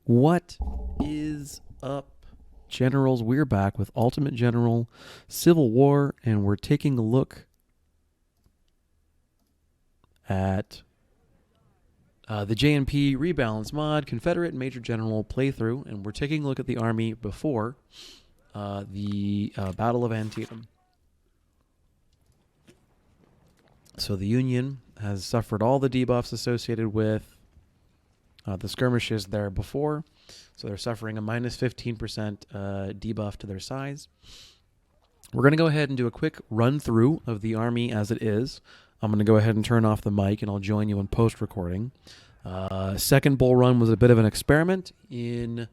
What is up, Generals? We're back with Ultimate General Civil War, and we're taking a look at the J&P Rebalance Mod Confederate Major General playthrough, and we're taking a look at the army before the Battle of Antietam. So the Union has suffered all the debuffs associated with the skirmishes there before. So they're suffering a minus 15% debuff to their size. We're going to go ahead and do a quick run through of the army as it is. I'm going to go ahead and turn off the mic, and I'll join you in post-recording. Second bull run was a bit of an experiment in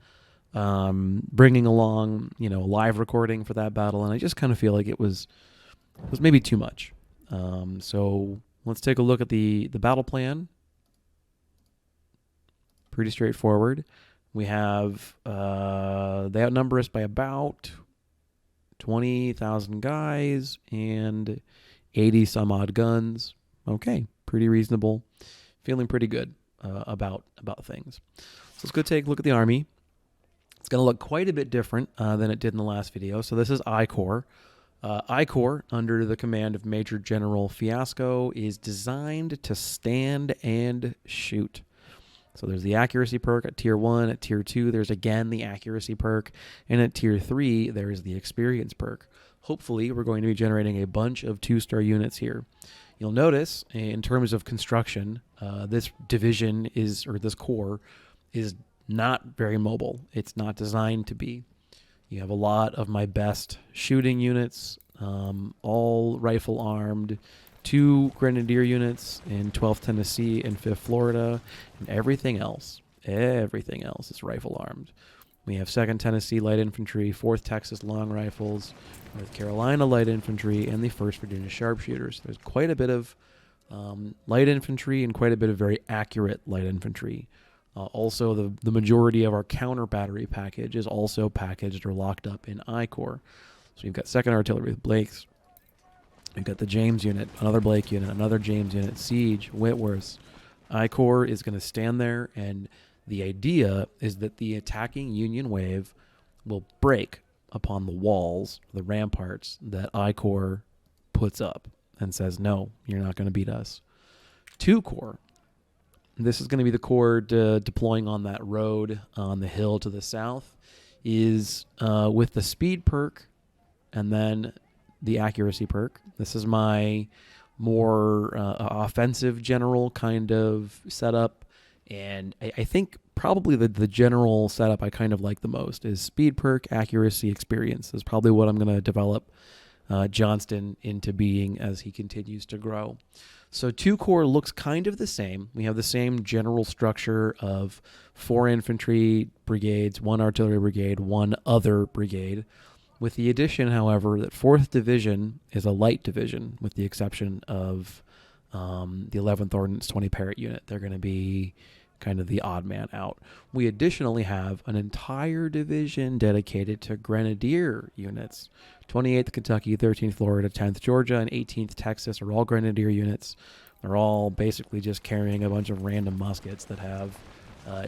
bringing along, a live recording for that battle, and I just kind of feel like it was maybe too much. So let's take a look at the battle plan. Pretty straightforward. We have, they outnumber us by about 20,000 guys and 80 some odd guns. Okay, pretty reasonable. Feeling pretty good about things. So let's go take a look at the army. It's going to look quite a bit different than it did in the last video. So this is I Corps. I Corps, under the command of Major General Fiasco, is designed to stand and shoot. So there's the accuracy perk at tier 1. At tier 2, there's again the accuracy perk. And at tier 3, there's the experience perk. Hopefully, we're going to be generating a bunch of 2-star units here. You'll notice, in terms of construction, this division this corps is not very mobile. It's not designed to be. You have a lot of my best shooting units, all rifle armed, 2 Grenadier units in 12th Tennessee and 5th Florida, and everything else is rifle armed. We have 2nd Tennessee Light Infantry, 4th Texas Long Rifles, North Carolina Light Infantry, and the 1st Virginia Sharpshooters. There's quite a bit of light infantry and quite a bit of very accurate light infantry. Also, the majority of our counter battery package is also packaged or locked up in I Corps. So you've got 2nd Artillery with Blakes. We've got the James unit, another Blake unit, another James unit, Siege, Whitworth. I Corps is going to stand there, and the idea is that the attacking Union wave will break upon the walls, the ramparts that I Corps puts up and says, no, you're not going to beat us. 2 Corps. This is going to be the corps deploying on that road on the hill to the south, is with the speed perk and then the accuracy perk. This is my more offensive general kind of setup, and I think probably the general setup I kind of like the most is speed perk, accuracy, experience. Is probably what I'm going to develop Johnston into being as he continues to grow. So 2 Corps looks kind of the same. We have the same general structure of 4 infantry brigades, 1 artillery brigade, 1 other brigade, with the addition, however, that 4th Division is a light division, with the exception of the 11th Ordnance 20 Parrott unit. They're going to be kind of the odd man out. We additionally have an entire division dedicated to Grenadier units. 28th Kentucky, 13th Florida, 10th Georgia, and 18th Texas are all Grenadier units. They're all basically just carrying a bunch of random muskets that have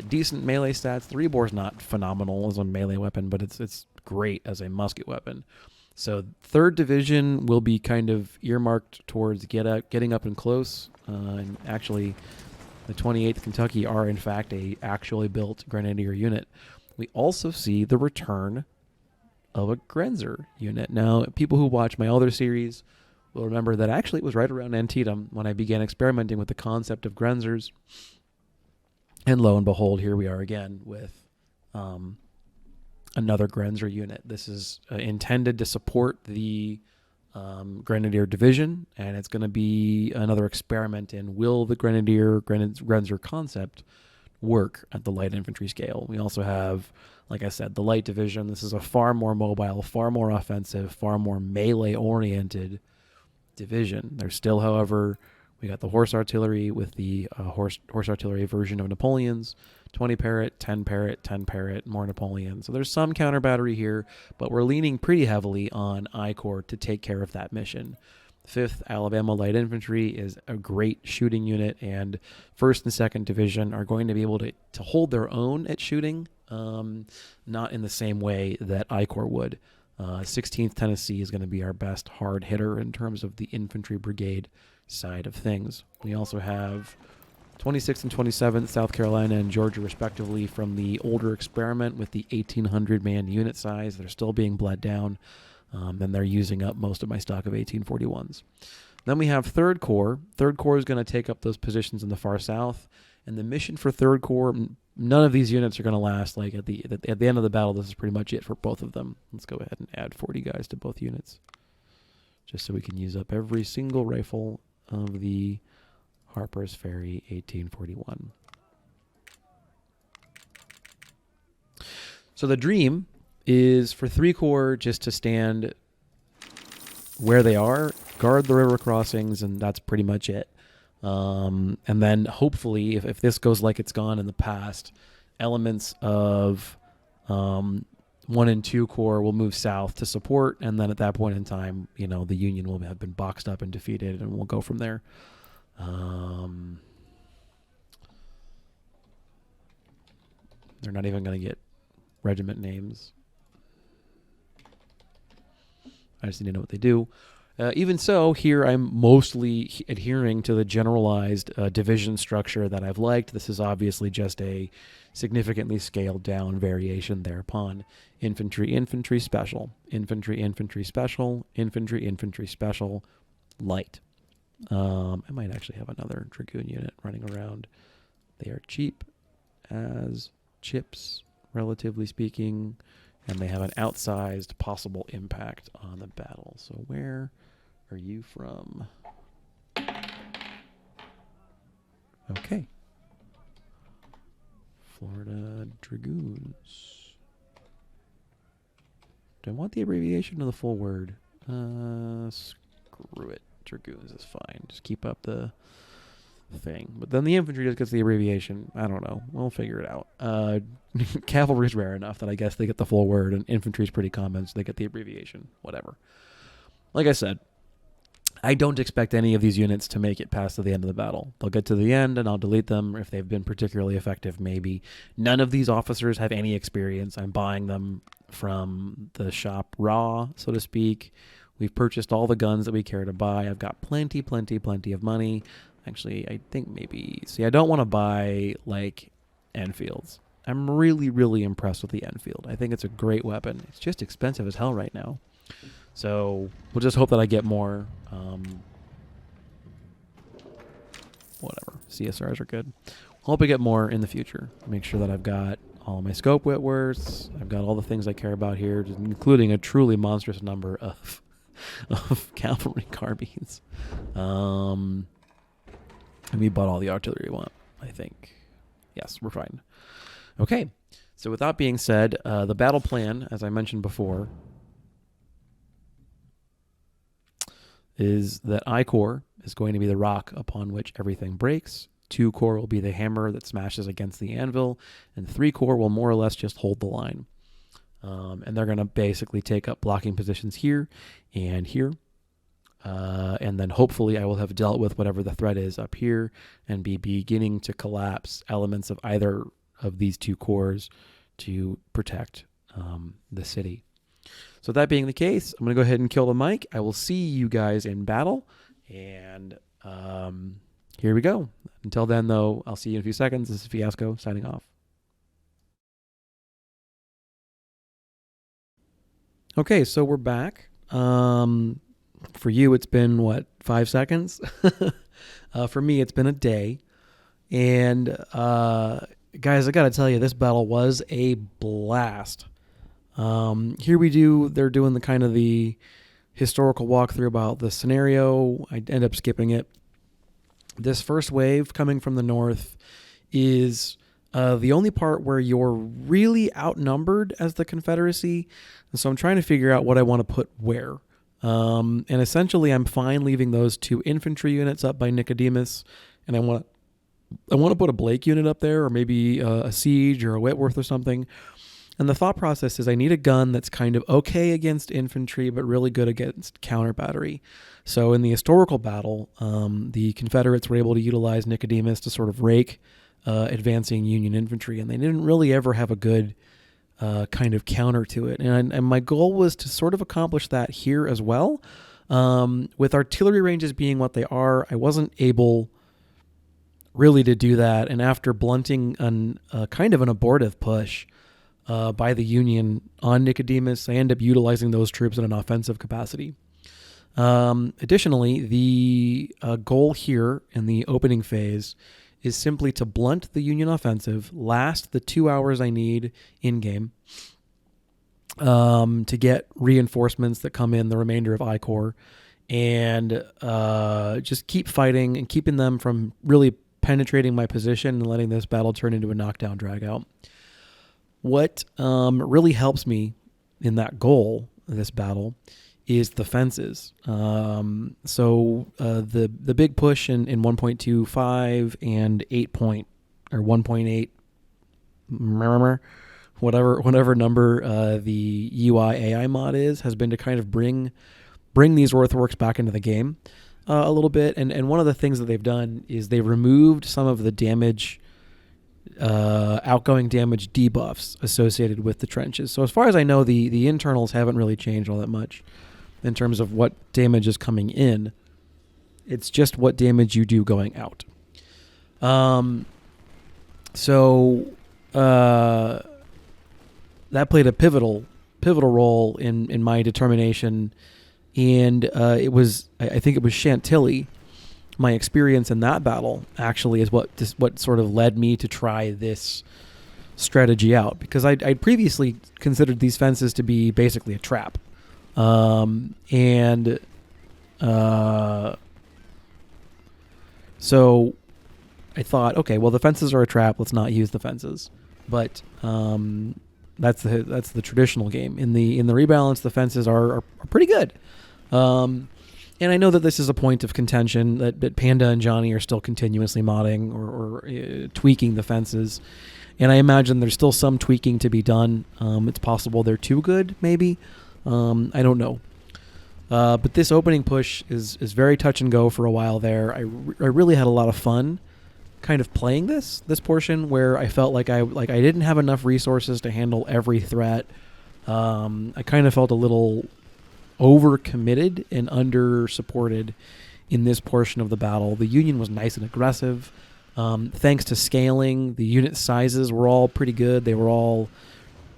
decent melee stats. The Rebor's not phenomenal as a melee weapon, but it's great as a musket weapon. So 3rd Division will be kind of earmarked towards getting up and close. And actually, the 28th Kentucky are, in fact, a actually built Grenadier unit. We also see the return of a Grenzer unit. Now, people who watch my other series will remember that actually it was right around Antietam when I began experimenting with the concept of Grenzers. And lo and behold, here we are again with another Grenzer unit. This is intended to support the Grenadier division, and it's going to be another experiment in will the Grenzer concept work at the light infantry scale. We also have, like I said, the light division. This is a far more mobile, far more offensive, far more melee-oriented division. There's still, however, we got the horse artillery with the horse artillery version of Napoleon's, 20 Parrott, 10 Parrott, 10 Parrott, more Napoleon. So there's some counter battery here, but we're leaning pretty heavily on I Corps to take care of that mission. 5th Alabama Light Infantry is a great shooting unit, and 1st and 2nd Division are going to be able to hold their own at shooting not in the same way that I Corps would. 16th Tennessee is going to be our best hard hitter in terms of the infantry brigade side of things. We also have 26th and 27th, South Carolina and Georgia, respectively, from the older experiment with the 1,800-man unit size. They're still being bled down, and they're using up most of my stock of 1841s. Then we have 3rd Corps. 3rd Corps is going to take up those positions in the far south, and the mission for 3rd Corps, none of these units are going to last. Like at the end of the battle, this is pretty much it for both of them. Let's go ahead and add 40 guys to both units, just so we can use up every single rifle of the Harper's Ferry 1841. So the dream is for 3 Corps just to stand where they are, guard the river crossings, and that's pretty much it. And then hopefully, if this goes like it's gone in the past, elements of 1 and 2 Corps will move south to support, and then at that point in time, the Union will have been boxed up and defeated, and we'll go from there. They're not even going to get regiment names. I just need to know what they do. Even so, here I'm mostly adhering to the generalized division structure that I've liked. This is obviously just a significantly scaled down variation thereupon. Infantry, infantry, special. Infantry, infantry, special. Infantry, infantry, special. Light. I might actually have another dragoon unit running around. They are cheap as chips, relatively speaking, and they have an outsized possible impact on the battle. So where are you from? Okay. Florida Dragoons. Do I want the abbreviation or the full word? Screw it. Dragoons is fine. Just keep up the thing. But then the infantry just gets the abbreviation. I don't know. We'll figure it out. Cavalry is rare enough that I guess they get the full word, and infantry is pretty common, so they get the abbreviation. Whatever. Like I said, I don't expect any of these units to make it past to the end of the battle. They'll get to the end, and I'll delete them if they've been particularly effective, maybe. None of these officers have any experience. I'm buying them from the shop raw, so to speak. We've purchased all the guns that we care to buy. I've got plenty of money. Actually, I think maybe... See, I don't want to buy, Enfields. I'm really impressed with the Enfield. I think it's a great weapon. It's just expensive as hell right now. So, we'll just hope that I get more. Whatever. CSRs are good. Hope I get more in the future. Make sure that I've got all of my scope Whitworths. I've got all the things I care about here, including a truly monstrous number of cavalry carbines. And we bought all the artillery we want, I think. Yes, we're fine. Okay, so with that being said, the battle plan, as I mentioned before, is that I Corps is going to be the rock upon which everything breaks. 2 Corps will be the hammer that smashes against the anvil, and 3 Corps will more or less just hold the line. And they're going to basically take up blocking positions here and here. And then hopefully I will have dealt with whatever the threat is up here and be beginning to collapse elements of either of these 2 corps to protect the city. So that being the case, I'm going to go ahead and kill the mic. I will see you guys in battle. And here we go. Until then, though, I'll see you in a few seconds. This is Fiasco signing off. Okay, so we're back. For you, it's been, 5 seconds? For me, it's been a day. And, guys, I got to tell you, this battle was a blast. Here they're doing the kind of the historical walkthrough about the scenario. I end up skipping it. This first wave coming from the north is the only part where you're really outnumbered as the Confederacy. And so I'm trying to figure out what I want to put where. And essentially, I'm fine leaving those 2 infantry units up by Nicodemus, and I want to put a Blake unit up there, or maybe a Siege or a Whitworth or something. And the thought process is I need a gun that's kind of okay against infantry, but really good against counter battery. So in the historical battle, the Confederates were able to utilize Nicodemus to sort of rake advancing Union infantry, and they didn't really ever have a good kind of counter to it. And my goal was to sort of accomplish that here as well. With artillery ranges being what they are, I wasn't able really to do that. And after blunting kind of an abortive push by the Union on Nicodemus, I end up utilizing those troops in an offensive capacity. Additionally, the goal here in the opening phase is simply to blunt the Union offensive, last the 2 hours I need in-game to get reinforcements that come in the remainder of I Corps, and just keep fighting and keeping them from really penetrating my position and letting this battle turn into a knockdown drag-out. What really helps me in that goal, this battle, is the fences. So the big push in 1.25 and 1.8, whatever number the UI AI mod has been to kind of bring these earthworks back into the game a little bit. And one of the things that they've done is they removed some of the damage, outgoing damage debuffs associated with the trenches. So as far as I know, the internals haven't really changed all that much in terms of what damage is coming in. It's just what damage you do going out. So that played a pivotal role in my determination, and it was, I think it was Chantilly. My experience in that battle actually is what sort of led me to try this strategy out, because I'd previously considered these fences to be basically a trap. So I thought, okay, well, the fences are a trap. Let's not use the fences. But that's the traditional game. In the rebalance, the fences are pretty good. And I know that this is a point of contention that Panda and Johnny are still continuously modding or tweaking the fences. And I imagine there's still some tweaking to be done. It's possible they're too good, maybe. I don't know. But this opening push is very touch and go for a while there. I really had a lot of fun kind of playing this portion, where I felt like I didn't have enough resources to handle every threat. I kind of felt a little overcommitted and under supported in this portion of the battle. The Union was nice and aggressive. Thanks to scaling, the unit sizes were all pretty good. They were all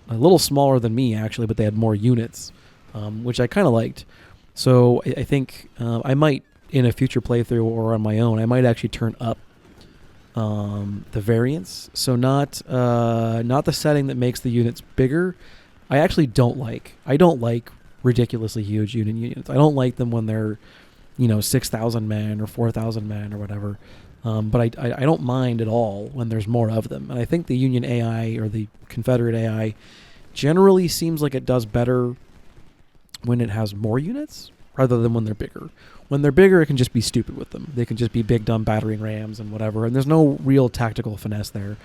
a little smaller than me, actually, but they had more units, which I kind of liked. So I think I might, in a future playthrough or on my own, I might actually turn up the variance. So not the setting that makes the units bigger. I actually don't like ridiculously huge units. I don't like them when they're 6,000 men or 4,000 men or whatever. But I don't mind at all when there's more of them. And I think the Union AI or the Confederate AI generally seems like it does better when it has more units rather than when they're bigger. When they're bigger, it can just be stupid with them. They can just be big dumb battering rams and whatever, and there's no real tactical finesse there.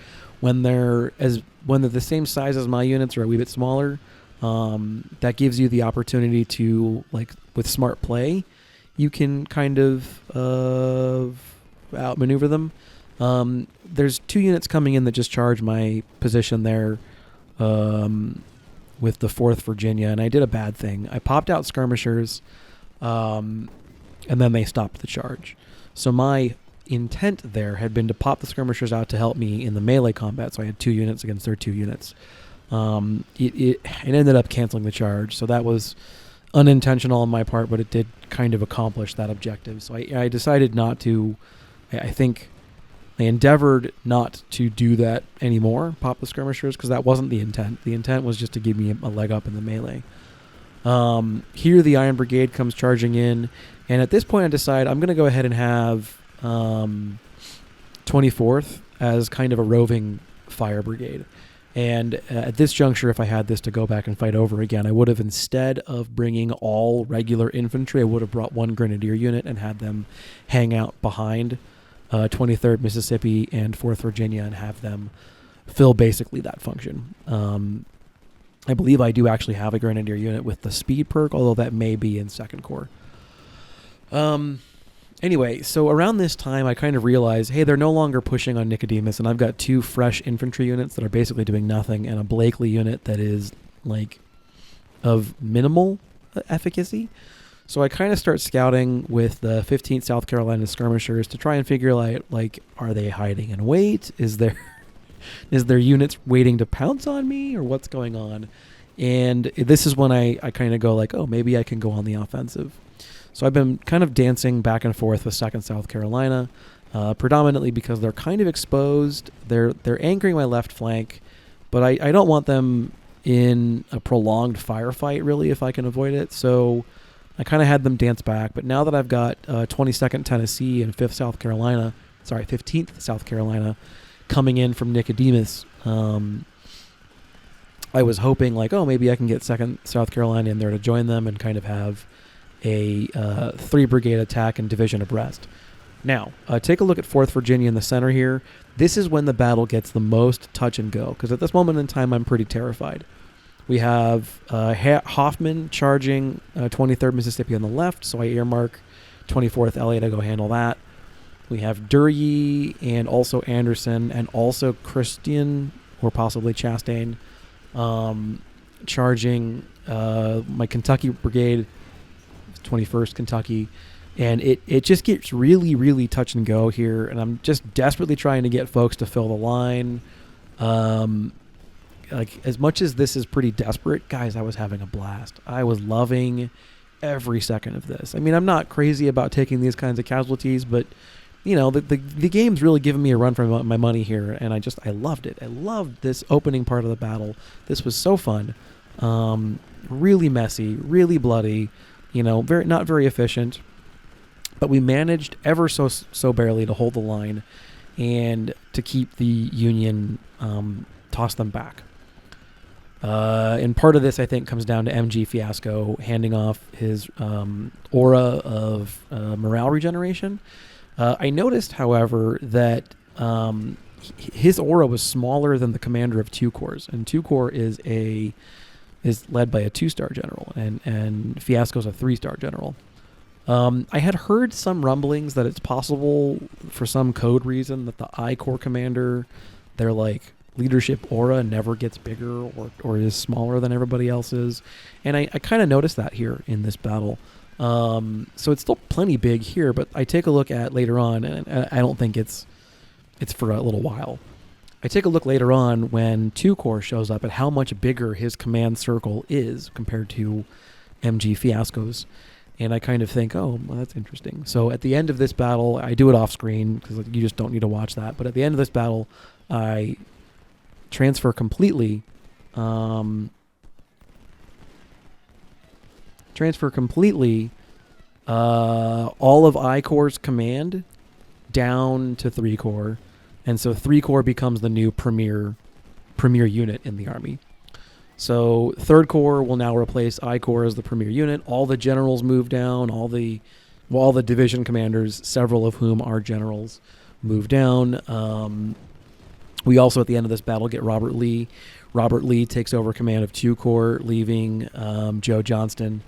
When they're the same size as my units or a wee bit smaller, that gives you the opportunity to, like, with smart play, you can kind of outmaneuver them. There's 2 units coming in that just charge my position there with the 4th Virginia, and I did a bad thing. I popped out skirmishers, and then they stopped the charge. So my intent there had been to pop the skirmishers out to help me in the melee combat, so I had 2 units against their 2 units. It ended up canceling the charge, so that was unintentional on my part, but it did kind of accomplish that objective. So I decided not to. I think I endeavored not to do that anymore, pop the skirmishers, because that wasn't the intent. The intent was just to give me a leg up in the melee. Here the Iron Brigade comes charging in, and at this point I decide I'm going to go ahead and have 24th as kind of a roving fire brigade. And at this juncture, if I had this to go back and fight over again, I would have, instead of bringing all regular infantry, I would have brought 1 grenadier unit and had them hang out behind 23rd Mississippi and 4th Virginia and have them fill basically that function. I believe I do actually have a grenadier unit with the speed perk, although that may be in 2nd Corps. And Anyway, so around this time, I kind of realized, hey, they're no longer pushing on Nicodemus, and I've got 2 fresh infantry units that are basically doing nothing, and a Blakely unit that is, like, of minimal efficacy. So I kind of start scouting with the 15th South Carolina skirmishers to try and figure out, like, are they hiding in wait? Is there units waiting to pounce on me, or what's going on? And this is when I kind of go like, oh, maybe I can go on the offensive. So I've been kind of dancing back and forth with 2nd South Carolina, predominantly because they're kind of exposed. They're anchoring my left flank, but I don't want them in a prolonged firefight, really, if I can avoid it. So I kind of had them dance back. But now that I've got 22nd Tennessee and 15th South Carolina coming in from Nicodemus, I was hoping, like, oh, maybe I can get 2nd South Carolina in there to join them and kind of have a 3-brigade attack and division abreast. Now, take a look at 4th Virginia in the center here. This is when the battle gets the most touch and go, because at this moment in time, I'm pretty terrified. We have Hoffman charging 23rd Mississippi on the left, so I earmark 24th LA to go handle that. We have Duryea and also Anderson and also Christian or possibly Chastain charging my Kentucky brigade, 21st Kentucky, and it just gets really, really touch and go here, and I'm just desperately trying to get folks to fill the line. Like, as much as this is pretty desperate, guys, I was having a blast. I was loving every second of this. I mean, I'm not crazy about taking these kinds of casualties, but you know, the game's really giving me a run for my money here, and I loved it. I loved this opening part of the battle. This was so fun. Really messy, really bloody, you know, not very efficient, but we managed ever so barely to hold the line and to keep the Union, toss them back. And part of this, I think, comes down to MG Fiasco handing off his aura of morale regeneration. I noticed, however, that his aura was smaller than the commander of 2 corps, and 2 corps is led by a 2-star general, and Fiasco's a 3-star general. I had heard some rumblings that it's possible, for some code reason, that the I Corps commander, their like leadership aura never gets bigger or is smaller than everybody else's, and I kind of noticed that here in this battle. So it's still plenty big here, but I take a look at later on, and I don't think it's for a little while. I take a look later on when 2 Corps shows up at how much bigger his command circle is compared to MG Fiasco's, and I kind of think, oh, well, that's interesting. So at the end of this battle, I do it off screen because you just don't need to watch that, but at the end of this battle, I transfer completely all of I Corps' command down to 3 Corps, and so 3 Corps becomes the new premier unit in the army. So 3rd Corps will now replace I Corps as the premier unit. All the generals move down. All the division commanders, several of whom are generals, move down. We also, at the end of this battle, get Robert Lee. Robert Lee takes over command of 2 Corps, leaving Joe Johnston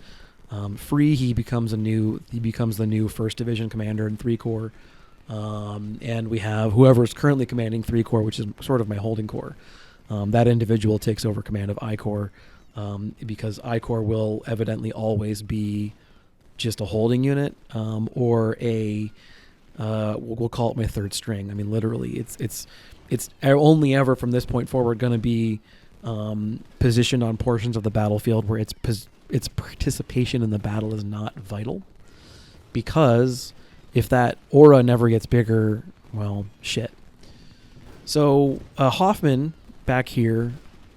free. He becomes the new 1st Division commander in 3 Corps. And we have whoever is currently commanding 3 Corps, which is sort of my holding corps. That individual takes over command of I Corps, because I Corps will evidently always be just a holding unit, or a we'll call it my 3rd string. I mean, literally, it's only ever from this point forward going to be positioned on portions of the battlefield where its participation in the battle is not vital, because if that aura never gets bigger, well, shit. So Hoffman back here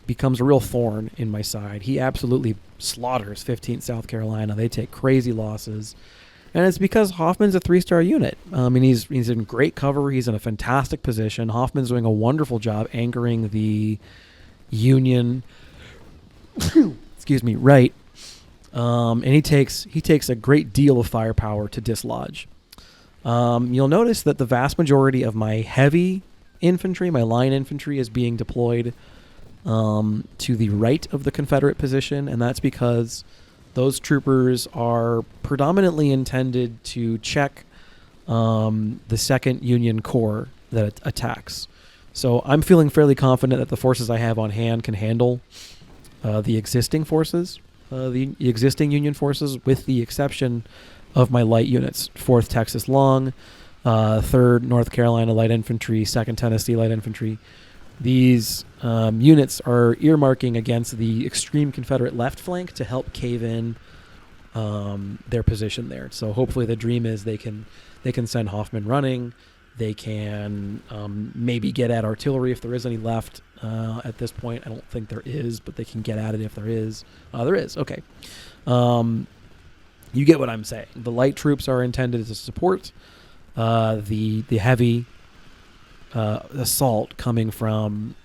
becomes a real thorn in my side. He absolutely slaughters 15th South Carolina. They take crazy losses. And it's because Hoffman's a 3-star unit. And he's in great cover. He's in a fantastic position. Hoffman's doing a wonderful job anchoring the Union right. And he takes a great deal of firepower to dislodge. You'll notice that the vast majority of my heavy infantry, my line infantry, is being deployed to the right of the Confederate position, and that's because those troopers are predominantly intended to check the second Union Corps that attacks. So I'm feeling fairly confident that the forces I have on hand can handle the existing forces, the existing Union forces, with the exception of my light units, 4th Texas Long, 3rd North Carolina Light Infantry, 2nd Tennessee Light Infantry. These units are earmarking against the extreme Confederate left flank to help cave in their position there. So hopefully the dream is they can send Hoffman running. They can maybe get at artillery if there is any left at this point. I don't think there is, but they can get at it if there is. There is. Okay. You get what I'm saying. The light troops are intended to support the heavy assault coming from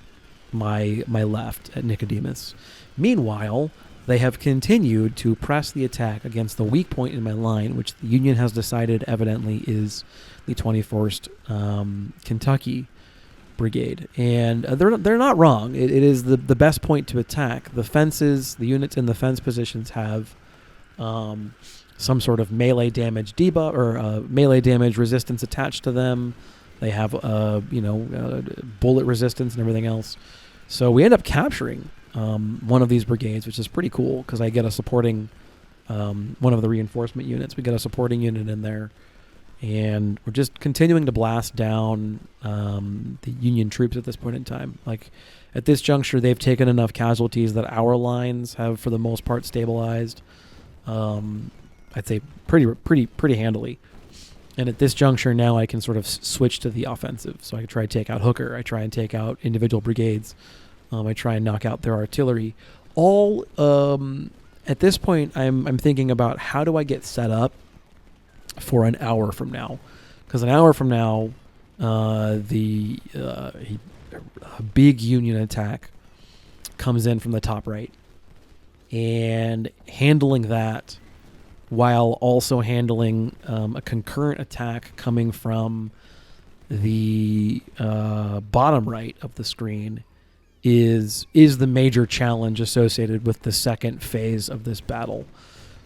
my left at Nicodemus. Meanwhile, they have continued to press the attack against the weak point in my line, which the Union has decided evidently is the 21st Kentucky Brigade. And they're not wrong. It is the best point to attack. The fences, the units in the fence positions have some sort of melee damage debuff or melee damage resistance attached to them. They have bullet resistance and everything else. So we end up capturing one of these brigades, which is pretty cool because I get a supporting one of the reinforcement units. We get a supporting unit in there, and we're just continuing to blast down the Union troops at this point in time. Like at this juncture, they've taken enough casualties that our lines have, for the most part, stabilized. I'd say pretty handily. And at this juncture now, I can sort of switch to the offensive. So I can try to take out Hooker. I try and take out individual brigades. I try and knock out their artillery. All at this point, I'm thinking about how do I get set up for an hour from now, because an hour from now, a big Union attack comes in from the top right, and handling that while also handling a concurrent attack coming from the bottom right of the screen is the major challenge associated with the second phase of this battle.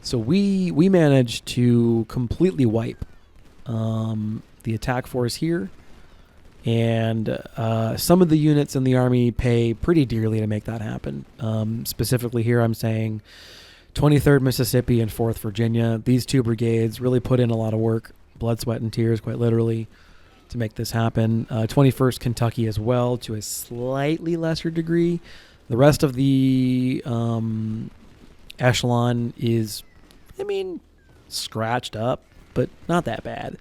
So we managed to completely wipe the attack force here, and some of the units in the Army pay pretty dearly to make that happen. Specifically here I'm saying 23rd Mississippi and 4th Virginia. These two brigades really put in a lot of work, blood, sweat, and tears, quite literally, to make this happen. 21st Kentucky as well, to a slightly lesser degree. The rest of the echelon is, scratched up, but not that bad.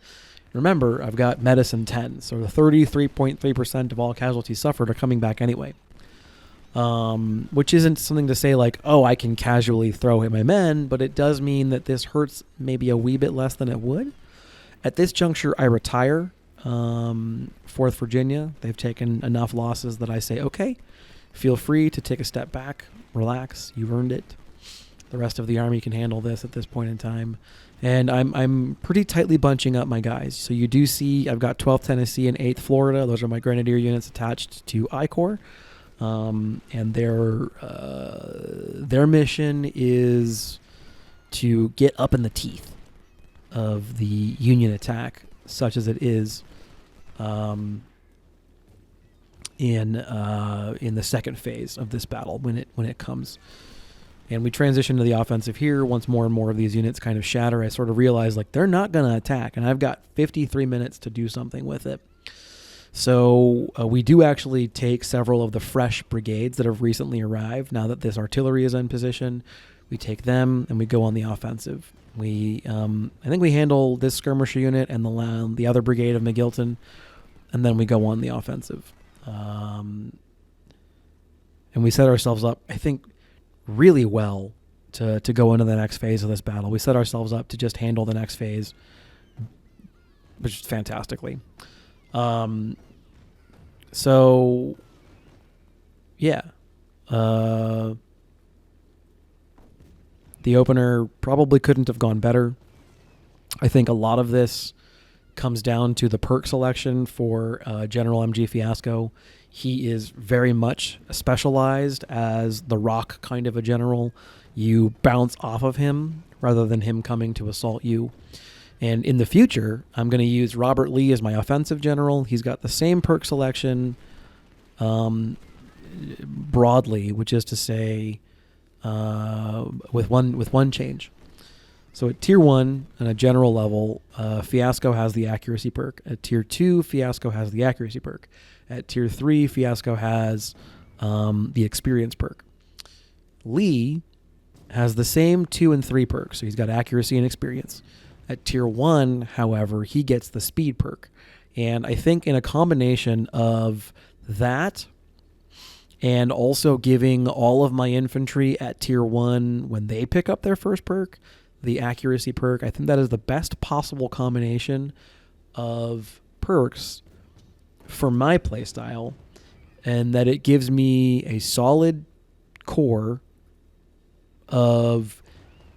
Remember, I've got medicine 10, so the 33.3% of all casualties suffered are coming back anyway. Which isn't something to say like, oh, I can casually throw hit my men, but it does mean that this hurts maybe a wee bit less than it would. At this juncture, I retire 4th Virginia. They've taken enough losses that I say, okay, feel free to take a step back, relax, you've earned it. The rest of the Army can handle this at this point in time. And I'm pretty tightly bunching up my guys. So you do see I've got 12th Tennessee and 8th Florida. Those are my Grenadier units attached to I Corps. And their mission is to get up in the teeth of the Union attack, such as it is in the second phase of this battle when it comes. And we transition to the offensive here. Once more and more of these units kind of shatter, I sort of realize like they're not going to attack, and I've got 53 minutes to do something with it. So we do actually take several of the fresh brigades that have recently arrived. Now that this artillery is in position, we take them and we go on the offensive. I think we handle this skirmisher unit and the other brigade of McGilton, and then we go on the offensive. And we set ourselves up, I think, really well to go into the next phase of this battle. We set ourselves up to just handle the next phase, which is fantastically. So, yeah. The opener probably couldn't have gone better. I think a lot of this comes down to the perk selection for General M.G. Fiasco. He is very much specialized as the rock kind of a general. You bounce off of him rather than him coming to assault you. And in the future, I'm going to use Robert Lee as my offensive general. He's got the same perk selection broadly, which is to say with one change. So at Tier 1, on a general level, Fiasco has the accuracy perk. At Tier 2, Fiasco has the accuracy perk. At Tier 3, Fiasco has the experience perk. Lee has the same 2 and 3 perks, so he's got accuracy and experience. At Tier 1, however, he gets the speed perk. And I think in a combination of that and also giving all of my infantry at Tier 1 when they pick up their first perk, the accuracy perk, I think that is the best possible combination of perks for my playstyle, and that it gives me a solid core of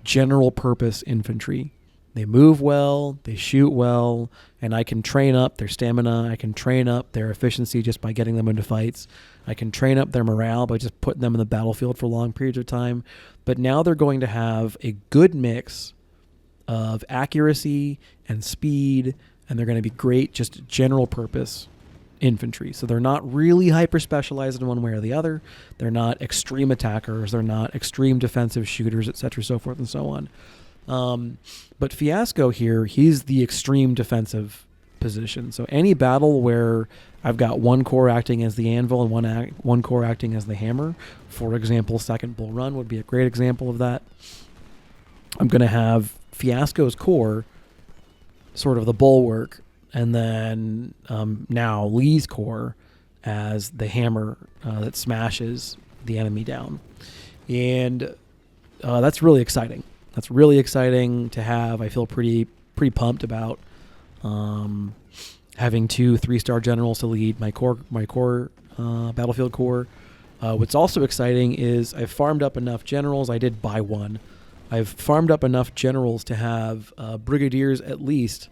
general purpose infantry. They move well, they shoot well, and I can train up their stamina. I can train up their efficiency just by getting them into fights. I can train up their morale by just putting them in the battlefield for long periods of time. But now they're going to have a good mix of accuracy and speed, and they're going to be great just general purpose infantry. So they're not really hyper specialized in one way or the other. They're not extreme attackers. They're not extreme defensive shooters, etc., so forth and so on. But Fiasco here, he's the extreme defensive position. So any battle where I've got one core acting as the anvil and one core acting as the hammer, for example, Second Bull Run would be a great example of that. I'm going to have Fiasco's core, sort of the bulwark, and then now Lee's core as the hammer that smashes the enemy down. And that's really exciting. That's really exciting to have. I feel pretty pumped about having 2 3-star generals to lead my core battlefield core. What's also exciting is I've farmed up enough generals. I did buy one. I've farmed up enough generals to have brigadiers, at least,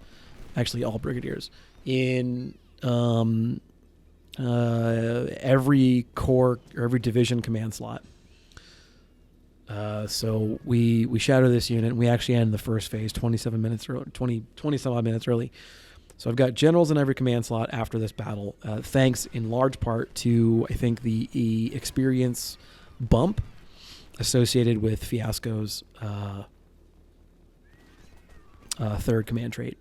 actually all brigadiers, in every corps or every division command slot. So we shatter this unit, and we actually end the first phase 20 some odd minutes early. So I've got generals in every command slot after this battle, thanks in large part to, I think, the experience bump associated with Fiasco's third command trait.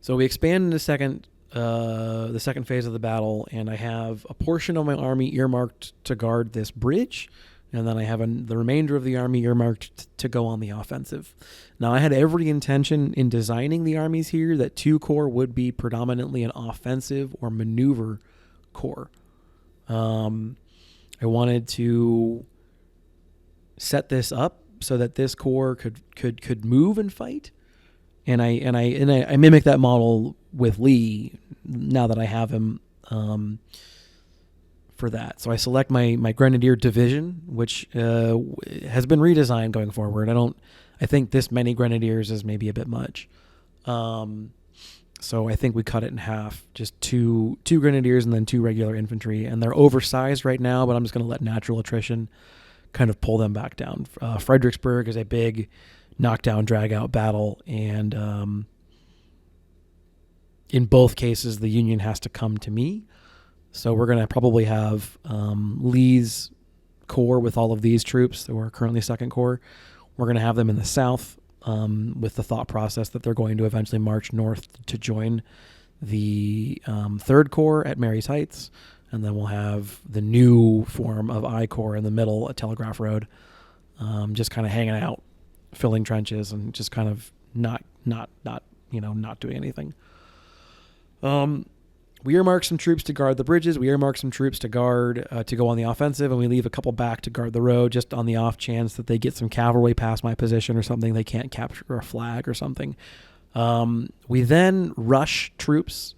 So we expand into the second phase of the battle, and I have a portion of my army earmarked to guard this bridge, and then I have the remainder of the army earmarked to go on the offensive. Now, I had every intention in designing the armies here that 2 corps would be predominantly an offensive or maneuver corps. I wanted to set this up so that this corps could move and fight, and I mimic that model with Lee now that I have him for that. So I select my Grenadier division, which has been redesigned going forward. I think this many Grenadiers is maybe a bit much. So I think we cut it in half, just two Grenadiers and then 2 regular infantry. And they're oversized right now, but I'm just going to let natural attrition kind of pull them back down. Fredericksburg is a big knockdown, drag-out battle, and in both cases, the Union has to come to me. So we're going to probably have Lee's corps with all of these troops that were currently Second Corps. We're going to have them in the south with the thought process that they're going to eventually march north to join the Third Corps at Mary's Heights. And then we'll have the new form of I Corps in the middle at Telegraph Road, just kind of hanging out, filling trenches, and just kind of not doing anything. We earmark some troops to guard the bridges. We earmark some troops to guard to go on the offensive, and we leave a couple back to guard the road, just on the off chance that they get some cavalry past my position or something. They can't capture a flag or something. We then rush troops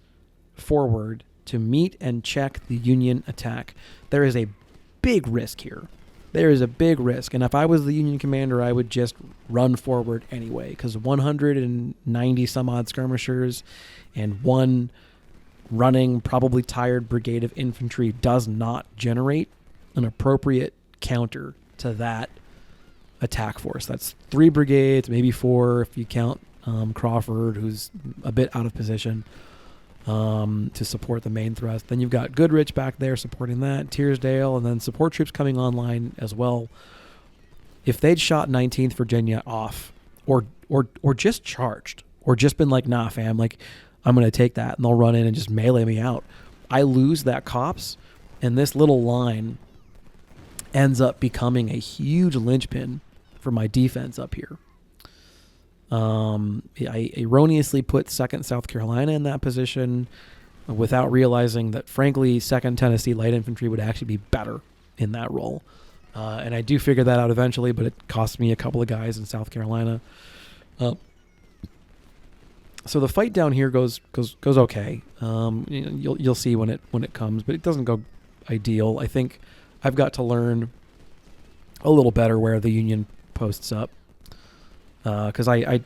forward to meet and check the Union attack. There is a big risk here. There is a big risk, and if I was the Union commander, I would just run forward anyway, because 190 some odd skirmishers and 1 running, probably tired brigade of infantry does not generate an appropriate counter to that attack force. That's 3 brigades, maybe 4 if you count Crawford, who's a bit out of position, to support the main thrust. Then you've got Goodrich back there supporting that, Tearsdale, and then support troops coming online as well. If they'd shot 19th Virginia off, or just charged, or just been like, nah, fam, like, I'm going to take that, and they'll run in and just melee me out, I lose that copse, and this little line ends up becoming a huge linchpin for my defense up here. I erroneously put 2nd South Carolina in that position without realizing that, frankly, 2nd Tennessee Light Infantry would actually be better in that role. And I do figure that out eventually, but it cost me a couple of guys in South Carolina. So the fight down here goes okay. You'll see when it comes, but it doesn't go ideal. I think I've got to learn a little better where the Union posts up, because I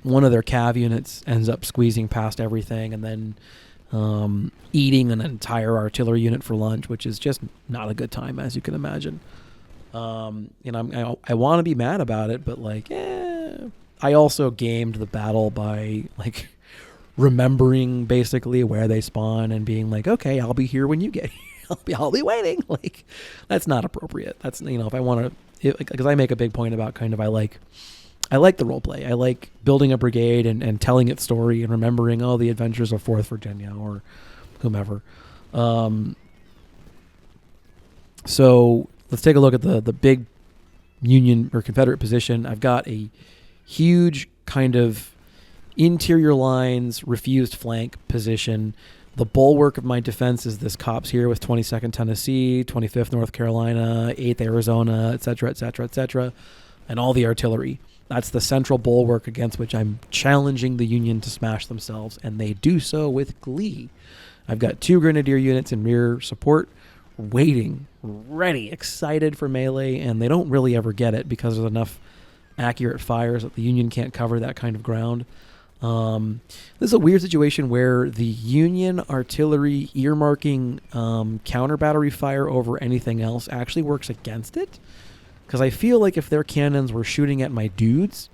one of their cav units ends up squeezing past everything and then eating an entire artillery unit for lunch, which is just not a good time, as you can imagine. I want to be mad about it, but I also gamed the battle by like remembering basically where they spawn and being like, okay, I'll be here when you get here. I'll be waiting. Like, that's not appropriate. That's, if I want to, because I make a big point about kind of, I like the role play. I like building a brigade and telling its story and remembering, the adventures of 4th Virginia or whomever. So let's take a look at the big Union or Confederate position. I've got a huge kind of interior lines, refused flank position. The bulwark of my defense is this copse here with 22nd Tennessee, 25th North Carolina, 8th Arizona, et cetera, and all the artillery. That's the central bulwark against which I'm challenging the Union to smash themselves, and they do so with glee. I've got 2 grenadier units in rear support, waiting, ready, excited for melee, and they don't really ever get it because there's enough accurate fires that the Union can't cover that kind of ground. This is a weird situation where the Union artillery earmarking counter battery fire over anything else actually works against it, because I feel like if their cannons were shooting at my dudes,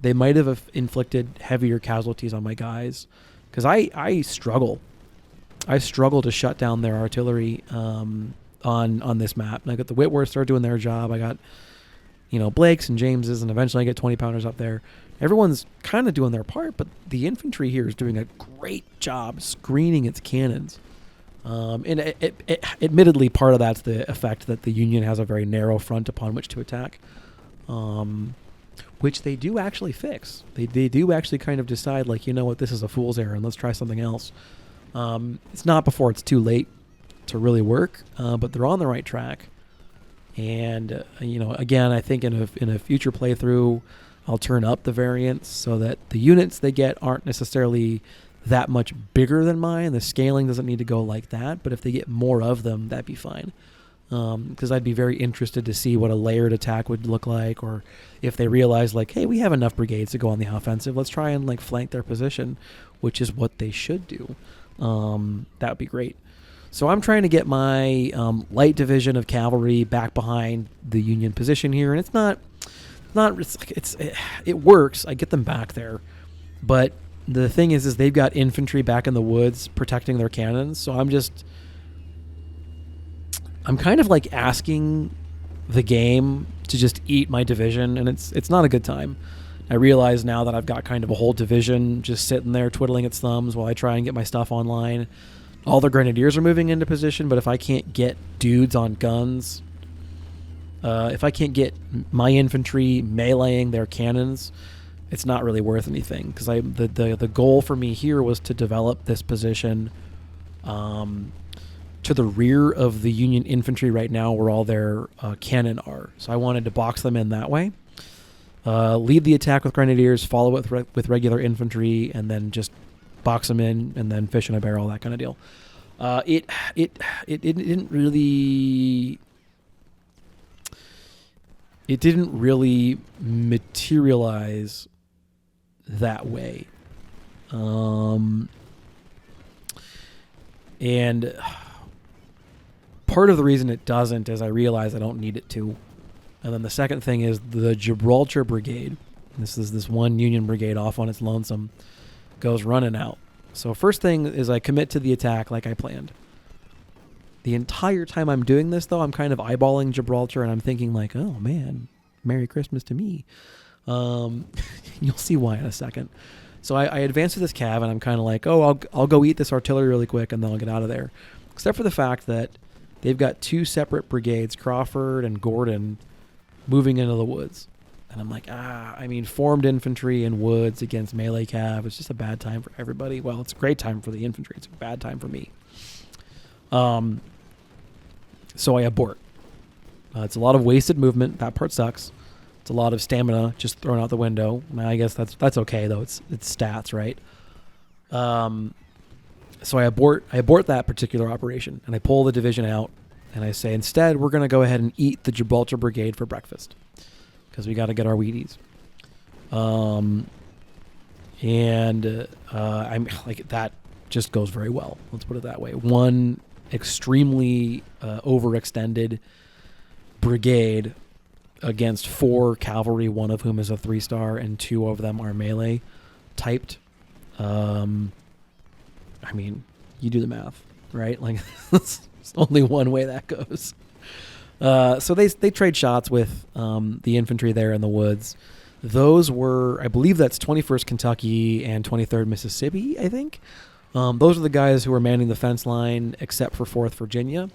they might have inflicted heavier casualties on my guys, because I struggle to shut down their artillery on this map. And I got the Whitworths are doing their job. I got Blakes and Jameses, and eventually I get 20 pounders up there. Everyone's kind of doing their part, but the infantry here is doing a great job screening its cannons. And it admittedly, part of that's the effect that the Union has a very narrow front upon which to attack, which they do actually fix. They do actually kind of decide, like, this is a fool's errand, let's try something else. It's not before it's too late to really work, but they're on the right track. And, again, I think in a future playthrough, I'll turn up the variance so that the units they get aren't necessarily that much bigger than mine. The scaling doesn't need to go like that, but if they get more of them, that'd be fine. Because I'd be very interested to see what a layered attack would look like, or if they realize, like, hey, we have enough brigades to go on the offensive, let's try and flank their position, which is what they should do. That would be great. So I'm trying to get my light division of cavalry back behind the Union position here, and it works. I get them back there, but the thing is they've got infantry back in the woods protecting their cannons. So I'm kind of like asking the game to just eat my division, and it's not a good time. I realize now that I've got kind of a whole division just sitting there twiddling its thumbs while I try and get my stuff online. All the grenadiers are moving into position, but if I can't get dudes on guns, if I can't get my infantry meleeing their cannons, it's not really worth anything. Because the goal for me here was to develop this position to the rear of the Union infantry right now, where all their cannon are. So I wanted to box them in that way. Lead the attack with grenadiers, follow it with regular infantry, and then just box them in, and then fish in a barrel, that kind of deal. It didn't really materialize that way. And part of the reason it doesn't is I realize I don't need it to. And then the second thing is the Gibraltar Brigade. This is this one Union brigade off on its lonesome, goes running out. So first thing is I commit to the attack like I planned. The entire time I'm doing this, though, I'm kind of eyeballing Gibraltar, and I'm thinking like, oh, man, Merry Christmas to me. You'll see why in a second. So I advance to this cav, and I'm kind of like, oh, I'll go eat this artillery really quick, and then I'll get out of there. Except for the fact that they've got two separate brigades, Crawford and Gordon, moving into the woods. And I'm like, formed infantry in woods against melee cav. It's just a bad time for everybody. Well, it's a great time for the infantry. It's a bad time for me. So I abort. It's a lot of wasted movement. That part sucks. It's a lot of stamina just thrown out the window. I guess that's okay though. It's stats, right? So I abort that particular operation, and I pull the division out, and I say, instead, we're going to go ahead and eat the Gibraltar Brigade for breakfast because we got to get our Wheaties. I'm like, that just goes very well. Let's put it that way. One extremely overextended brigade against 4 cavalry, one of whom is a 3-star, and 2 of them are melee typed. You do the math, right? Like, it's only one way that goes. So they trade shots with the infantry there in the woods. Those were, I believe that's 21st Kentucky and 23rd Mississippi, I think. Those are the guys who were manning the fence line, except for 4th Virginia.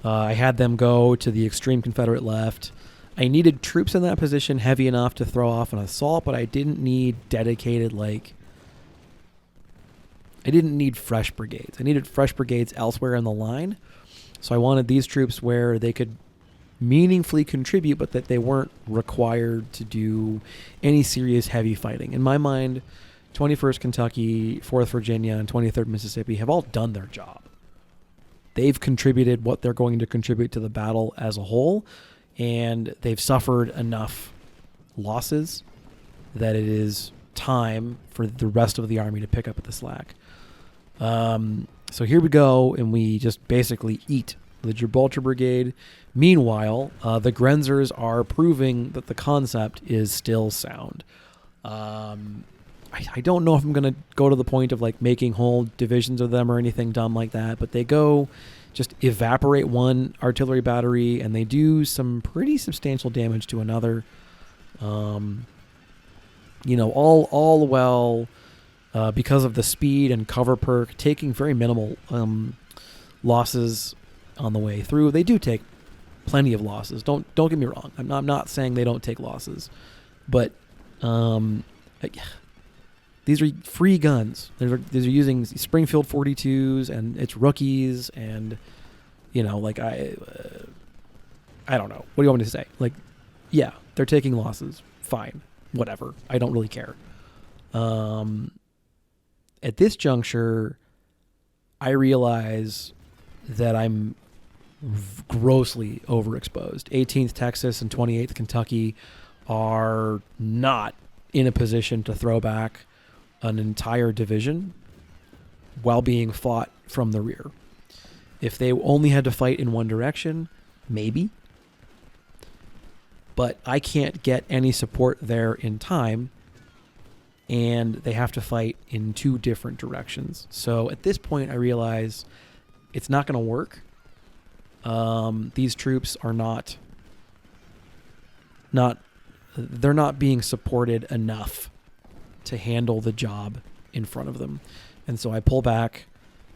I had them go to the extreme Confederate left. I needed troops in that position heavy enough to throw off an assault, but I didn't need dedicated, I didn't need fresh brigades. I needed fresh brigades elsewhere in the line. So I wanted these troops where they could meaningfully contribute, but that they weren't required to do any serious heavy fighting. In my mind, 21st Kentucky, 4th Virginia, and 23rd Mississippi have all done their job. They've contributed what they're going to contribute to the battle as a whole, and they've suffered enough losses that it is time for the rest of the army to pick up the slack. So here we go, and we just basically eat the Gibraltar Brigade. Meanwhile, the Grenzers are proving that the concept is still sound. I don't know if I'm going to go to the point of making whole divisions of them or anything dumb like that, but they go just evaporate one artillery battery, and they do some pretty substantial damage to another. All well, because of the speed and cover perk, taking very minimal losses on the way through. They do take plenty of losses. Don't get me wrong. I'm not saying they don't take losses, but these are free guns. These are using Springfield 42s, and it's rookies, and I don't know. What do you want me to say? Yeah, they're taking losses. Fine, whatever. I don't really care. At this juncture, I realize that I'm grossly overexposed. 18th Texas and 28th Kentucky are not in a position to throw back an entire division while being fought from the rear. If they only had to fight in one direction, maybe. But I can't get any support there in time, and they have to fight in 2 different directions. So at this point, I realize it's not going to work. These troops are they're not being supported enough to handle the job in front of them. And so I pull back,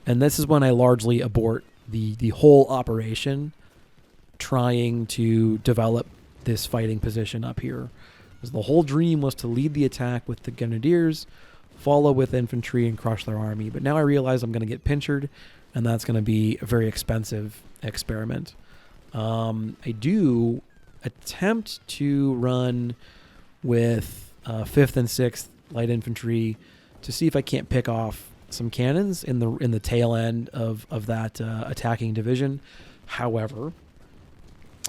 and this is when I largely abort the whole operation, trying to develop this fighting position up here. Because the whole dream was to lead the attack with the Grenadiers, follow with infantry, and crush their army. But now I realize I'm going to get pinchered, and that's going to be a very expensive experiment. I do attempt to run with 5th and 6th light infantry to see if I can't pick off some cannons in the tail end of that attacking division. However,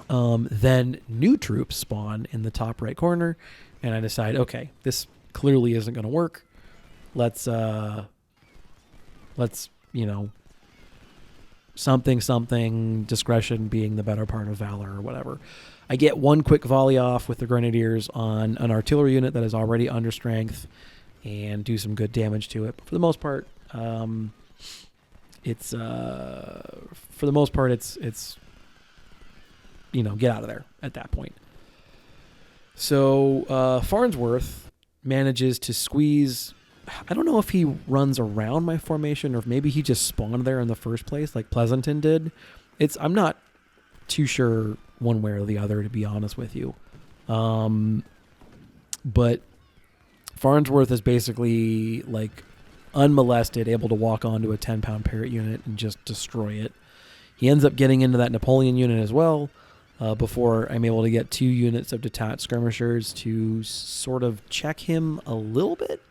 then new troops spawn in the top right corner, and I decide, okay, this clearly isn't going to work. Let's something, discretion being the better part of valor or whatever. I get one quick volley off with the grenadiers on an artillery unit that is already under strength and do some good damage to it. But for the most part, it's get out of there at that point. So Farnsworth manages to squeeze. I don't know if he runs around my formation or if maybe he just spawned there in the first place like Pleasanton did. I'm not too sure one way or the other, to be honest with you. But Farnsworth is basically like unmolested, able to walk onto a 10-pound parrot unit and just destroy it. He ends up getting into that Napoleon unit as well before I'm able to get 2 units of detached skirmishers to sort of check him a little bit.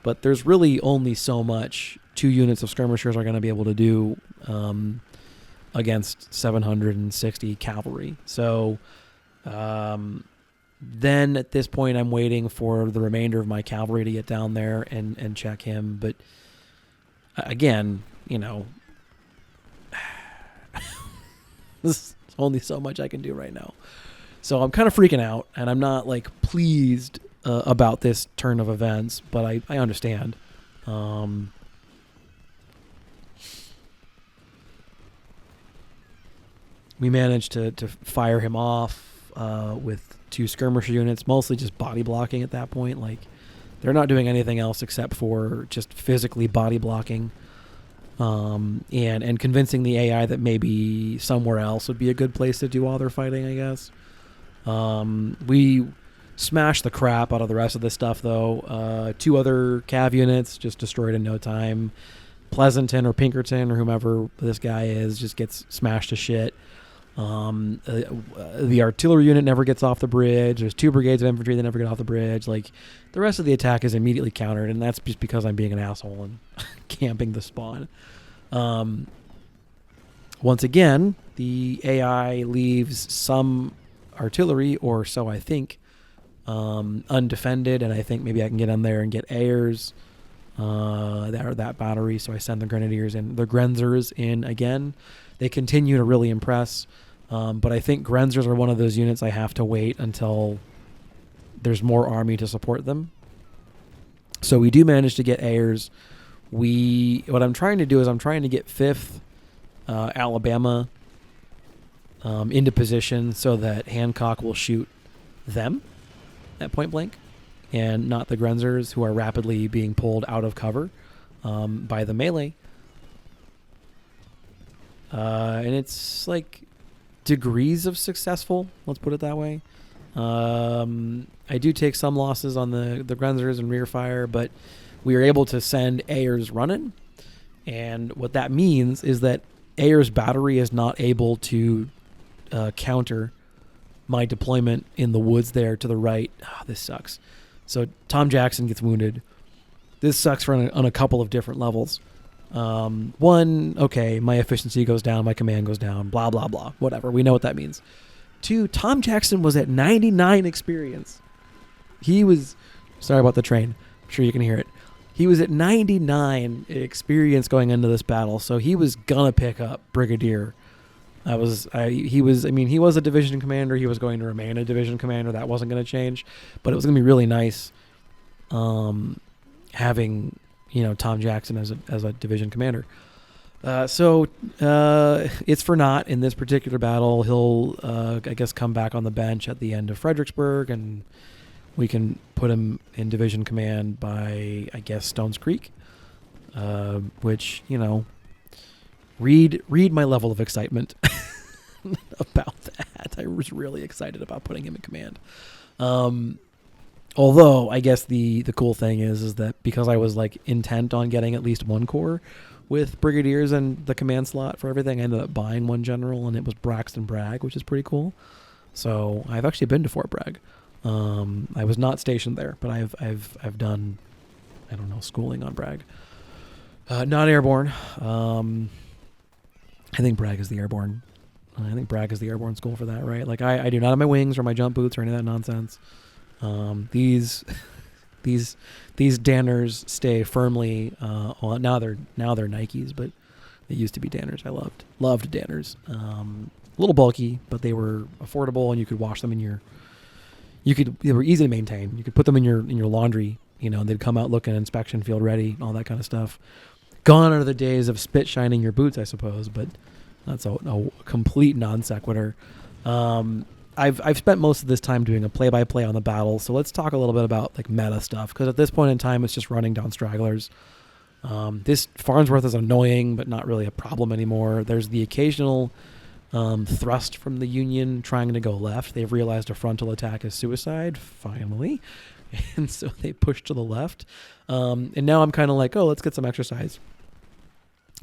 But there's really only so much 2 units of skirmishers are going to be able to do against 760 cavalry. So then at this point, I'm waiting for the remainder of my cavalry to get down there and check him. But again, there's only so much I can do right now. So I'm kind of freaking out, and I'm not pleased about this turn of events, but I understand. We managed to fire him off with 2 skirmisher units, mostly just body blocking at that point. They're not doing anything else except for just physically body blocking and convincing the AI that maybe somewhere else would be a good place to do all their fighting, I guess. We smashed the crap out of the rest of this stuff, though. 2 other cav units just destroyed in no time. Pleasanton or Pinkerton or whomever this guy is just gets smashed to shit. The artillery unit never gets off the bridge. There's 2 brigades of infantry that never get off the bridge. The rest of the attack is immediately countered, and that's just because I'm being an asshole and camping the spawn. Once again, the AI leaves some artillery, or so I think, undefended, and I think maybe I can get on there and get Ayers that battery. So I send the grenadiers and the Grenzers in again. They continue to really impress, but I think Grenzers are one of those units I have to wait until there's more army to support them. So we do manage to get Ayers. What I'm trying to do is I'm trying to get 5th Alabama into position so that Hancock will shoot them at point blank and not the Grenzers, who are rapidly being pulled out of cover by the melee. And it's degrees of successful, let's put it that way. I do take some losses on the Grenzers and rear fire, but we are able to send Ayers running. And what that means is that Ayers' battery is not able to counter my deployment in the woods there to the right. Oh, this sucks. So Tom Jackson gets wounded. This sucks on a couple of different levels. One, okay, my efficiency goes down, my command goes down, blah, blah, blah, whatever. We know what that means. 2, Tom Jackson was at 99 experience. He was, sorry about the train. I'm sure you can hear it. He was at 99 experience going into this battle, so he was gonna pick up Brigadier. He was a division commander. He was going to remain a division commander. That wasn't going to change, but it was going to be really nice having Tom Jackson as a division commander. So it's for naught in this particular battle. He'll I guess come back on the bench at the end of Fredericksburg, and we can put him in division command by, I guess, Stones Creek, which read my level of excitement about that. I was really excited about putting him in command. Although I guess the cool thing is that because I was intent on getting at least 1 corps with brigadiers and the command slot for everything, I ended up buying 1 general, and it was Braxton Bragg, which is pretty cool. So I've actually been to Fort Bragg. I was not stationed there, but I've done, I don't know, schooling on Bragg. Not airborne. I think Bragg is the airborne. School for that, right? I do not have my wings or my jump boots or any of that nonsense. These Danners stay firmly on. Now they're Nikes, but They used to be Danners. I loved Danners. A little bulky, but they were affordable, and you could wash them they were easy to maintain. You could put them in your laundry, and they'd come out looking inspection field ready, all that kind of stuff. Gone are the days of spit shining your boots, I suppose, but that's a complete non sequitur. I've spent most of this time doing a play-by-play on the battle, so let's talk a little bit about like meta stuff, because at this point in time, it's just running down stragglers. This Farnsworth is annoying, but not really a problem anymore. There's the occasional thrust from the Union trying to go left. They've realized a frontal attack is suicide, finally, and so they push to the left. And now I'm kind of like, let's get some exercise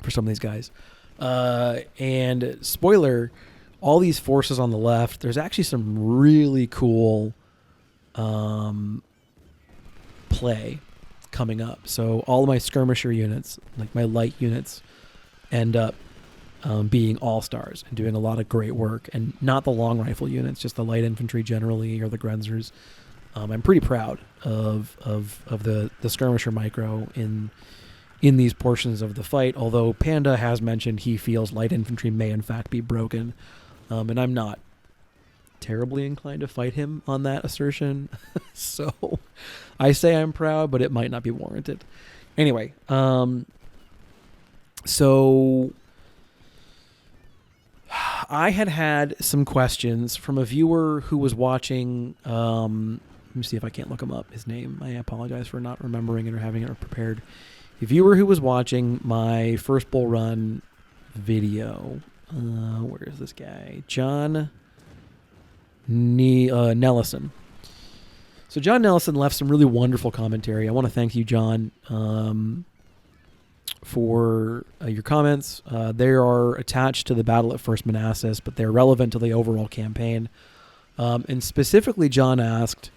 for some of these guys. And spoiler, all these forces on the left, there's actually some really cool play coming up. So all of my skirmisher units, like my light units, end up being all-stars and doing a lot of great work, and not the long rifle units, just the light infantry generally, or the Grenzers. I'm pretty proud of the skirmisher micro in these portions of the fight, although Panda has mentioned he feels light infantry may in fact be broken, and I'm not terribly inclined to fight him on that assertion. So I say I'm proud, but it might not be warranted. Anyway, so I had some questions from a viewer who was watching. Let me see if I can't look him up. His name. I apologize for not remembering it or having it prepared. A viewer who was watching my first bull run video. Where is this guy? John Nellison. So John Nellison left some really wonderful commentary. I want to thank you, John, for your comments. They are attached to the battle at First Manassas, but they're relevant to the overall campaign. And specifically, John asked,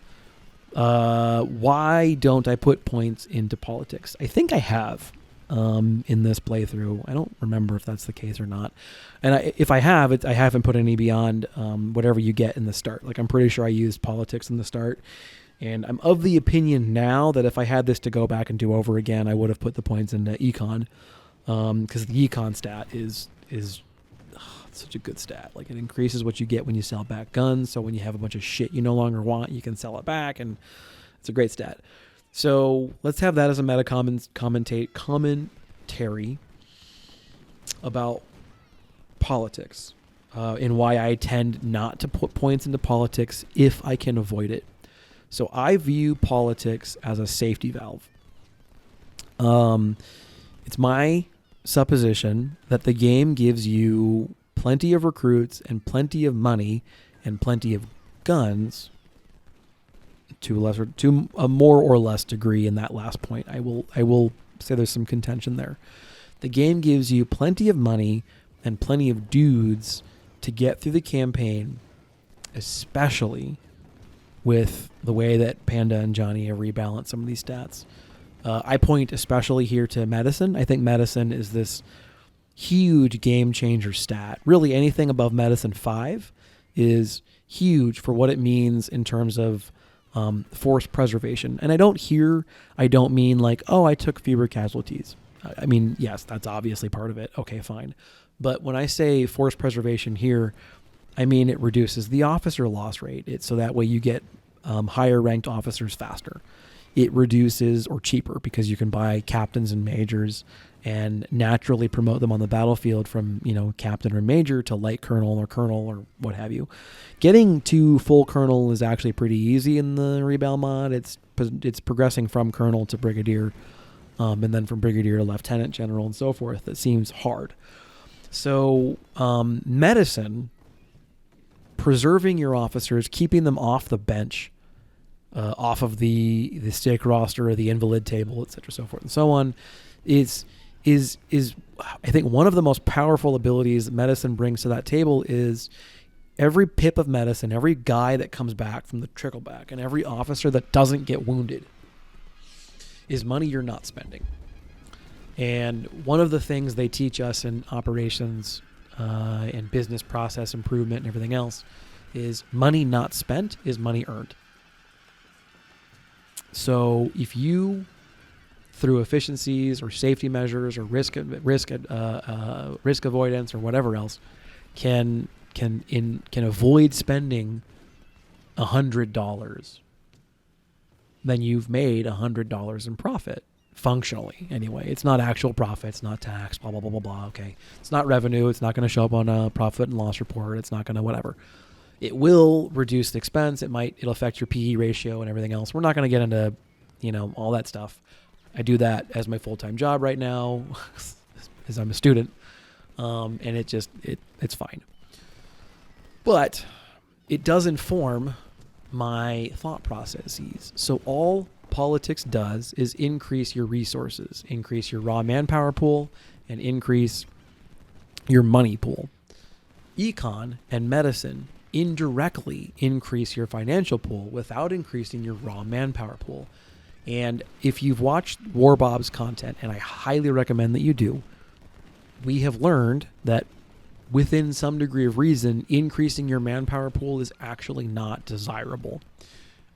why don't I put points into politics? I think I have in this playthrough. I don't remember if that's the case or not. And if I have, I haven't put any beyond whatever you get in the start. Like, I'm pretty sure I used politics in the start. And I'm of the opinion now that if I had this to go back and do over again, I would have put the points into econ, because the econ stat is such a good stat. Like, it increases what you get when you sell back guns. So when you have a bunch of shit you no longer want, you can sell it back, and it's a great stat. So let's have that as a meta commentary about politics, and why I tend not to put points into politics if I can avoid it. So I view politics as a safety valve. It's my supposition that the game gives you plenty of recruits and plenty of money and plenty of guns to a more or less degree in that last point. I will say there's some contention there. The game gives you plenty of money and plenty of dudes to get through the campaign, especially with the way that Panda and Johnny have rebalanced some of these stats. I point especially here to medicine. I think medicine is this huge game changer stat. Really, anything above medicine 5 is huge for what it means in terms of force preservation. And I don't mean like, I took fewer casualties. I mean, yes, that's obviously part of it. Okay, fine. But when I say force preservation here, I mean it reduces the officer loss rate. So that way you get higher ranked officers faster. It reduces, or cheaper, because you can buy captains and majors and naturally promote them on the battlefield from, captain or major to light colonel or what have you. Getting to full colonel is actually pretty easy in the Rebal mod. It's progressing from colonel to brigadier, and then from brigadier to lieutenant general and so forth. That seems hard. So medicine, preserving your officers, keeping them off the bench, off of the stake roster or the invalid table, et cetera, so forth and so on, is I think one of the most powerful abilities that medicine brings to that table. Is every pip of medicine, every guy that comes back from the trickleback, and every officer that doesn't get wounded is money you're not spending. And one of the things they teach us in operations and business process improvement and everything else is money not spent is money earned. So if you through efficiencies or safety measures or risk avoidance or whatever else, can avoid spending $100, then you've made $100 in profit. Functionally, anyway. It's not actual profit. It's not tax, blah, blah, blah, blah, blah. Okay. It's not revenue. It's not going to show up on a profit and loss report. It's not going to whatever. It will reduce the expense. It'll affect your PE ratio and everything else. We're not going to get into, all that stuff. I do that as my full-time job right now as I'm a student. And it's fine. But it does inform my thought processes. So all politics does is increase your resources, increase your raw manpower pool, and increase your money pool. Econ and medicine indirectly increase your financial pool without increasing your raw manpower pool. And if you've watched War Bob's content, and I highly recommend that you do, we have learned that within some degree of reason, increasing your manpower pool is actually not desirable.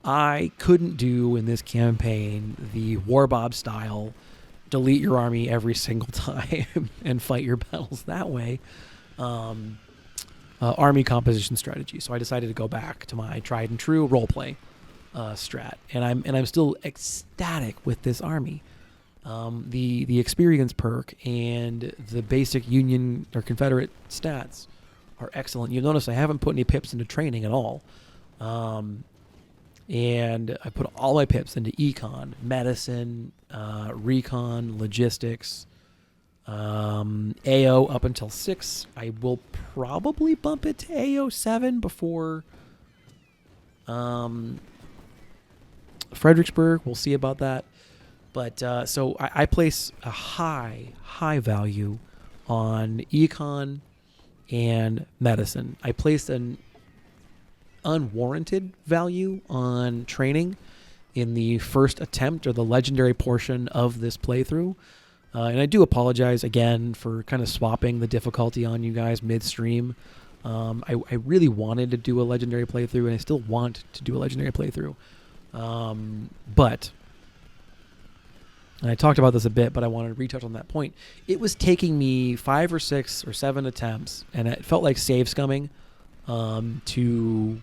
I couldn't do in this campaign the War Bob style, delete your army every single time and fight your battles that way, army composition strategy. So I decided to go back to my tried and true roleplay strat, and I'm still ecstatic with this army. The experience perk and the basic Union or Confederate stats are excellent. You'll notice I haven't put any pips into training at all. And I put all my pips into econ, medicine, recon, logistics, AO up until 6. I will probably bump it to AO 7 before Fredericksburg. We'll see about that. But so I place a high value on econ and medicine. I placed an unwarranted value on training in the first attempt or the legendary portion of this playthrough. And I do apologize again for kind of swapping the difficulty on you guys midstream. I really wanted to do a legendary playthrough, and I still want to do a legendary playthrough. But, and I talked about this a bit, but I wanted to retouch on that point. It was taking me 5 or 6 or 7 attempts, and it felt like save scumming to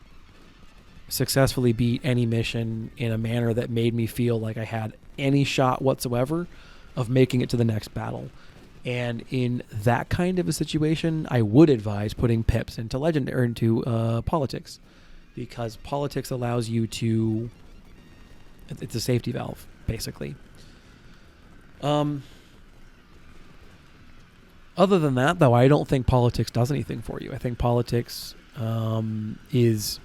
successfully beat any mission in a manner that made me feel like I had any shot whatsoever of making it to the next battle. And in that kind of a situation, I would advise putting pips into legendary or into politics, because politics allows you to. It's a safety valve, basically. Other than that, though, I don't think politics does anything for you. I think politics is,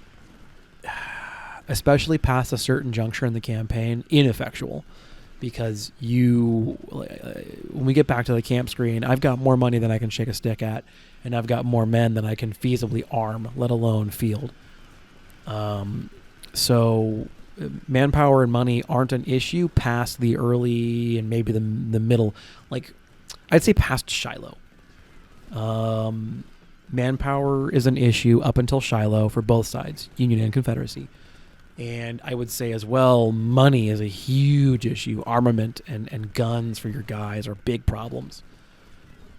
especially past a certain juncture in the campaign, ineffectual. Because when we get back to the camp screen, I've got more money than I can shake a stick at, and I've got more men than I can feasibly arm, let alone field. So manpower and money aren't an issue past the early and maybe the middle. Like, I'd say past Shiloh. Manpower is an issue up until Shiloh for both sides, Union and Confederacy. And I would say as well, money is a huge issue. Armament and guns for your guys are big problems.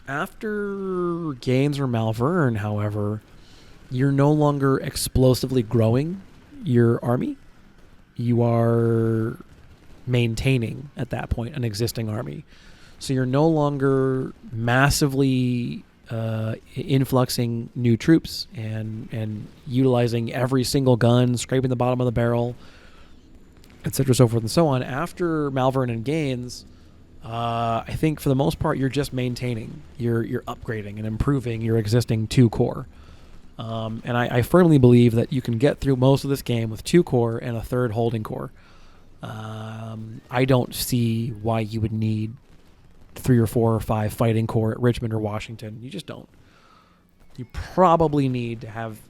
After Gaines or Malvern, however, you're no longer explosively growing your army. You are maintaining, at that point, an existing army. So you're no longer massively influxing new troops and utilizing every single gun, scraping the bottom of the barrel, etc., so forth and so on. After Malvern and Gaines, I think for the most part you're just maintaining, you're upgrading and improving your existing 2 core. And I firmly believe that you can get through most of this game with 2 core and a 3rd holding core. I don't see why you would need 3 or 4 or 5 fighting corps at Richmond or Washington. You just don't. You probably need to have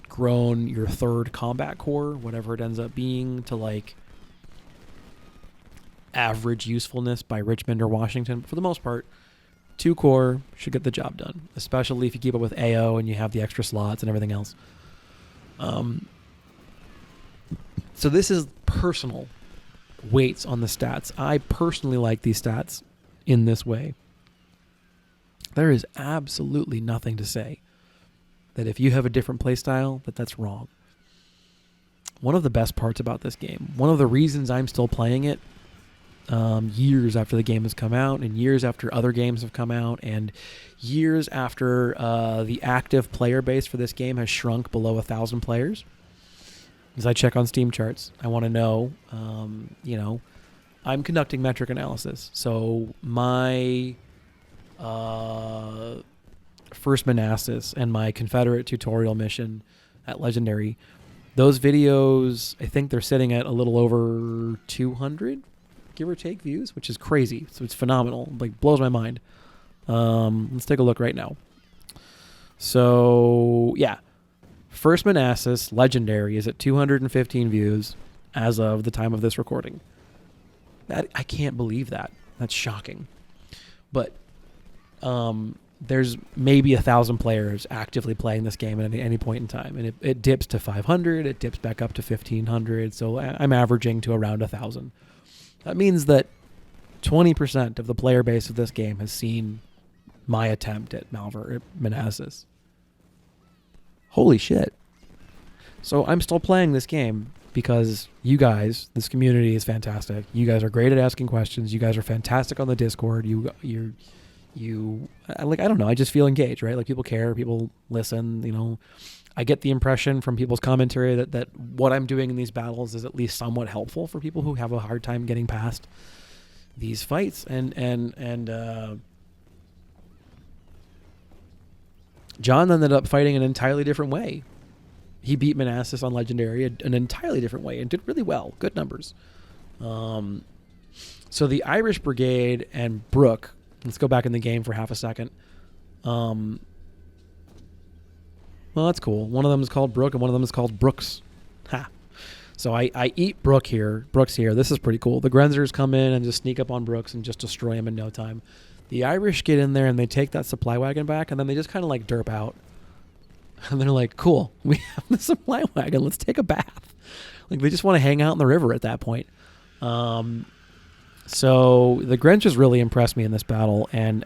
grown your 3rd combat corps, whatever it ends up being, to like average usefulness by Richmond or Washington. But for the most part, 2 corps should get the job done, especially if you keep up with AO and you have the extra slots and everything else. So this is personal weights on the stats. I personally like these stats in this way. There is absolutely nothing to say that if you have a different play style, that's wrong. One of the best parts about this game, one of the reasons I'm still playing it years after the game has come out and years after other games have come out and years after the active player base for this game has shrunk below 1,000 players, as I check on Steam charts. I want to know, I'm conducting metric analysis. So my first Manassas and my Confederate tutorial mission at Legendary, those videos, I think they're sitting at a little over 200, give or take, views, which is crazy. So it's phenomenal. Like, blows my mind. Let's take a look right now. So, yeah. First Manassas, Legendary, is at 215 views as of the time of this recording. I can't believe that. That's shocking. But there's maybe 1,000 players actively playing this game at any point in time. And it dips to 500. It dips back up to 1,500. So I'm averaging to around 1,000. That means that 20% of the player base of this game has seen my attempt at Manassas. Holy shit. So I'm still playing this game because you guys, this community is fantastic. You guys are great at asking questions. You guys are fantastic on the Discord. I don't know. I just feel engaged, right? Like, people care, people listen, I get the impression from people's commentary that what I'm doing in these battles is at least somewhat helpful for people who have a hard time getting past these fights. And John ended up fighting an entirely different way. He beat Manassas on Legendary an entirely different way and did really well. Good numbers. So the Irish Brigade and Brooke, let's go back in the game for half a second. Well, that's cool. One of them is called Brooke and one of them is called Brooks. Ha. So I eat Brooks here. This is pretty cool. The Grenzers come in and just sneak up on Brooks and just destroy him in no time. The Irish get in there and they take that supply wagon back, and then they just kind of like derp out. And they're like, cool, we have the supply wagon. Let's take a bath. Like, they just want to hang out in the river at that point. So the Grenzers really impressed me in this battle, and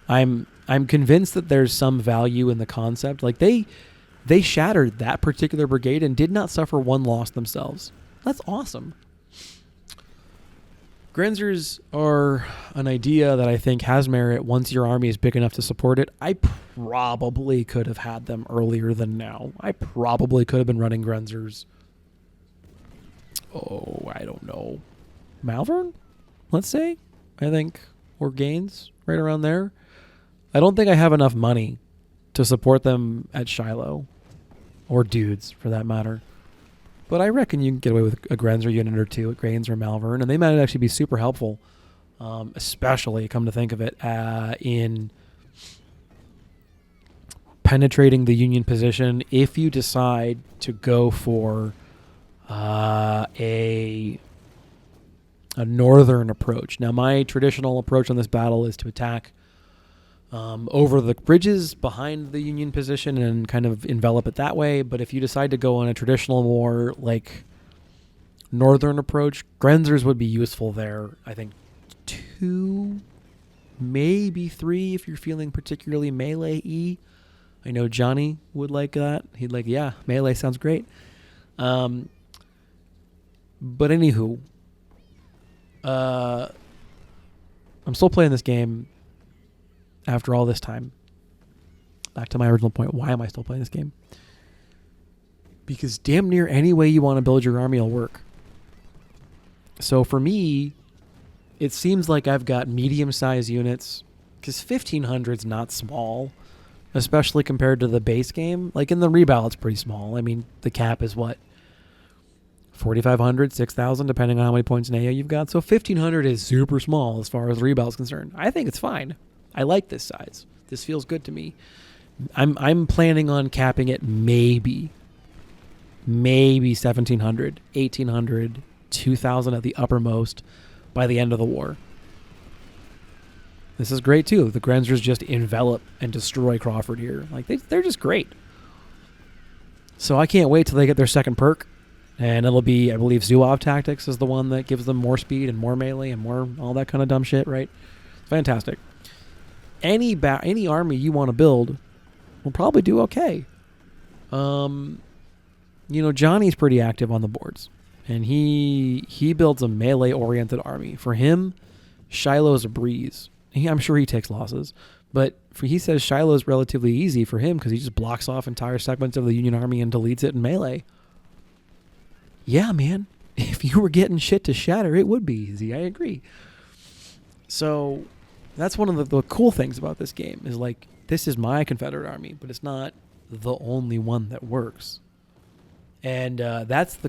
I'm convinced that there's some value in the concept. Like, they shattered that particular brigade and did not suffer one loss themselves. That's awesome. Grenzers are an idea that I think has merit once your army is big enough to support it. I probably could have had them earlier than now. I probably could have been running Grenzers. Oh, I don't know. Malvern, let's say, I think, or Gaines, right around there. I don't think I have enough money to support them at Shiloh, or Dudes, for that matter. But I reckon you can get away with a Grenzer unit or two at Gaines or Malvern, and they might actually be super helpful, especially, come to think of it, in penetrating the Union position if you decide to go for a northern approach. Now, my traditional approach on this battle is to attack over the bridges behind the Union position and kind of envelop it that way. But if you decide to go on a traditional, more like northern approach, Grenzers would be useful there. I think 2, maybe 3 if you're feeling particularly melee-y. I know Johnny would like that. He'd like, yeah, melee sounds great. But anywho, I'm still playing this game after all this time. Back to my original point. Why am I still playing this game? Because damn near any way you want to build your army will work. So for me, it seems like I've got medium-sized units, because 1,500 is not small, especially compared to the base game. Like, in the Rebal, it's pretty small. I mean, the cap is what? 4,500, 6,000, depending on how many points in AO you've got. So 1,500 is super small as far as Rebal is concerned. I think it's fine. I like this size. This feels good to me. I'm planning on capping it maybe 1,700, 1,800, 2,000 at the uppermost by the end of the war. This is great too. The Grenzers just envelop and destroy Crawford here. Like, they're just great. So I can't wait till they get their second perk. And it'll be, I believe, Zouave Tactics is the one that gives them more speed and more melee and more all that kind of dumb shit, right? Fantastic. Any army you want to build will probably do okay. Johnny's pretty active on the boards, and he builds a melee-oriented army. For him, Shiloh's a breeze. I'm sure he takes losses, but he says Shiloh's relatively easy for him because he just blocks off entire segments of the Union army and deletes it in melee. Yeah, man. If you were getting shit to shatter, it would be easy. I agree. So that's one of the cool things about this game is like, this is my Confederate army, but it's not the only one that works. And that's the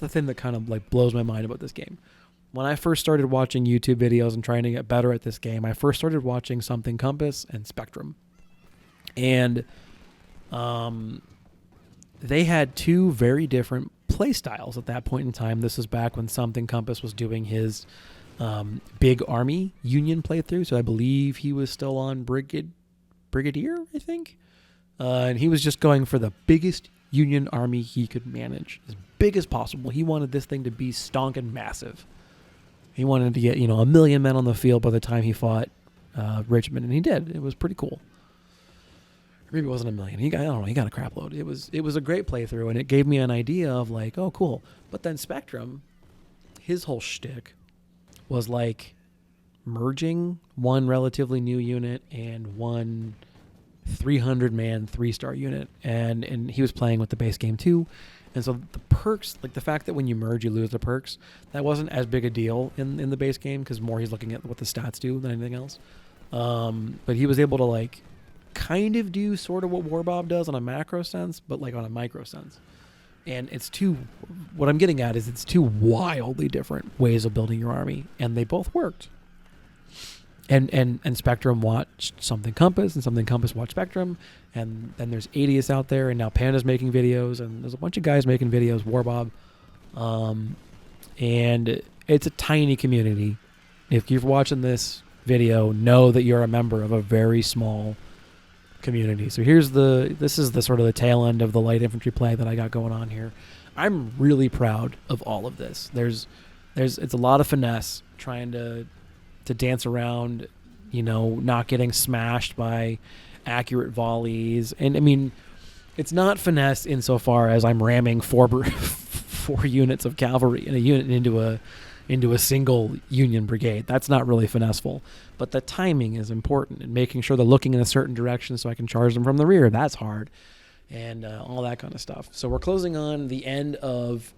thing that kind of like blows my mind about this game. When I first started watching YouTube videos and trying to get better at this game, I first started watching Something Compass and Spectrum. And they had two very different play styles at that point in time. This is back when Something Compass was doing his big army Union playthrough. So I believe he was still on Brigadier, I think. And he was just going for the biggest Union army he could manage, as big as possible. He wanted this thing to be stonking massive. He wanted to get, 1 million men on the field by the time he fought Richmond, and he did. It was pretty cool. Maybe it wasn't 1 million. He got a crap load. It was a great playthrough, and it gave me an idea of like, oh, cool. But then Spectrum, his whole shtick was like merging one relatively new unit and one 300-man 3-star unit, and he was playing with the base game too. And so the perks, like the fact that when you merge you lose the perks, that wasn't as big a deal in the base game because more he's looking at what the stats do than anything else. But he was able to like kind of do sort of what Warbob does on a macro sense, but like on a micro sense. And what I'm getting at is it's two wildly different ways of building your army, and they both worked. And Spectrum watched Something Compass, and Something Compass watched Spectrum, and then there's Adius out there, and now Panda's making videos, and there's a bunch of guys making videos, Warbob, and it's a tiny community. If you're watching this video, know that you're a member of a very small community. So this is the sort of the tail end of the light infantry play that I got going on here. I'm really proud of all of this. It's a lot of finesse trying to dance around, not getting smashed by accurate volleys. And I mean, it's not finesse insofar as I'm ramming four units of cavalry in a unit into a single Union brigade. That's not really finesseful. But the timing is important, and making sure they're looking in a certain direction so I can charge them from the rear. That's hard, and all that kind of stuff. So we're closing on the end of